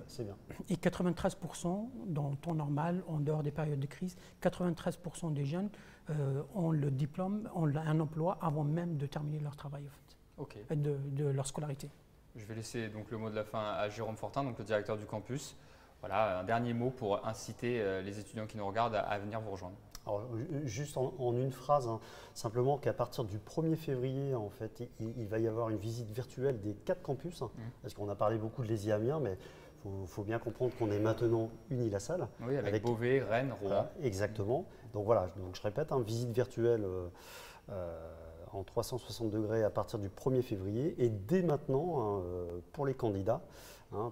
C'est bien. Et 93% dans le temps normal, en dehors des périodes de crise, 93% des jeunes ont le diplôme, ont un emploi avant même de terminer leur travail, en fait, de leur scolarité. Je vais laisser donc le mot de la fin à Jérôme Fortin, donc le directeur du campus. Voilà, un dernier mot pour inciter les étudiants qui nous regardent à venir vous rejoindre. Alors, juste en une phrase, simplement qu'à partir du 1er février, en fait, il va y avoir une visite virtuelle des 4 campus, parce qu'on a parlé beaucoup de l'ESIE Amiens, mais il faut bien comprendre qu'on est maintenant Unilassal. Oui, avec Beauvais, Rennes, Rouen. Exactement. Donc voilà, je répète, visite virtuelle en 360 degrés à partir du 1er février. Et dès maintenant, pour les candidats,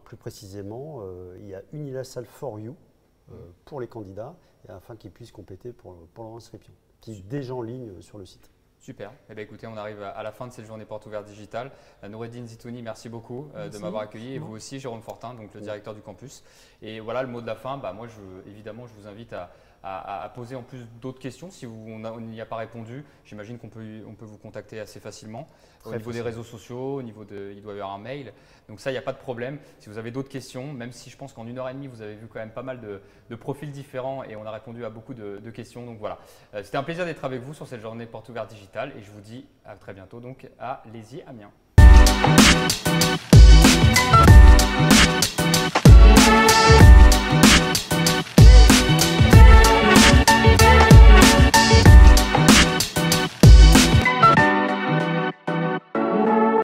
plus précisément, il y a Unilassal for You pour les candidats, afin qu'ils puissent compléter pour leur inscription, qui est déjà en ligne sur le site. Super. Eh bien, écoutez, on arrive à la fin de cette journée porte ouverte digitale. Noureddine Zitouni, merci beaucoup de m'avoir accueilli. Et vous aussi, Jérôme Fortin, donc le directeur du campus. Et voilà le mot de la fin. Moi, évidemment, je vous invite à poser en plus d'autres questions. Si on n'y a pas répondu, j'imagine qu'on peut vous contacter assez facilement. Au niveau des réseaux sociaux, il doit y avoir un mail. Donc ça, il n'y a pas de problème. Si vous avez d'autres questions, même si je pense qu'en 1h30, vous avez vu quand même pas mal de profils différents et on a répondu à beaucoup de questions. Donc voilà, c'était un plaisir d'être avec vous sur cette journée porte ouverte digitale et je vous dis à très bientôt donc à l'ESIE Amiens.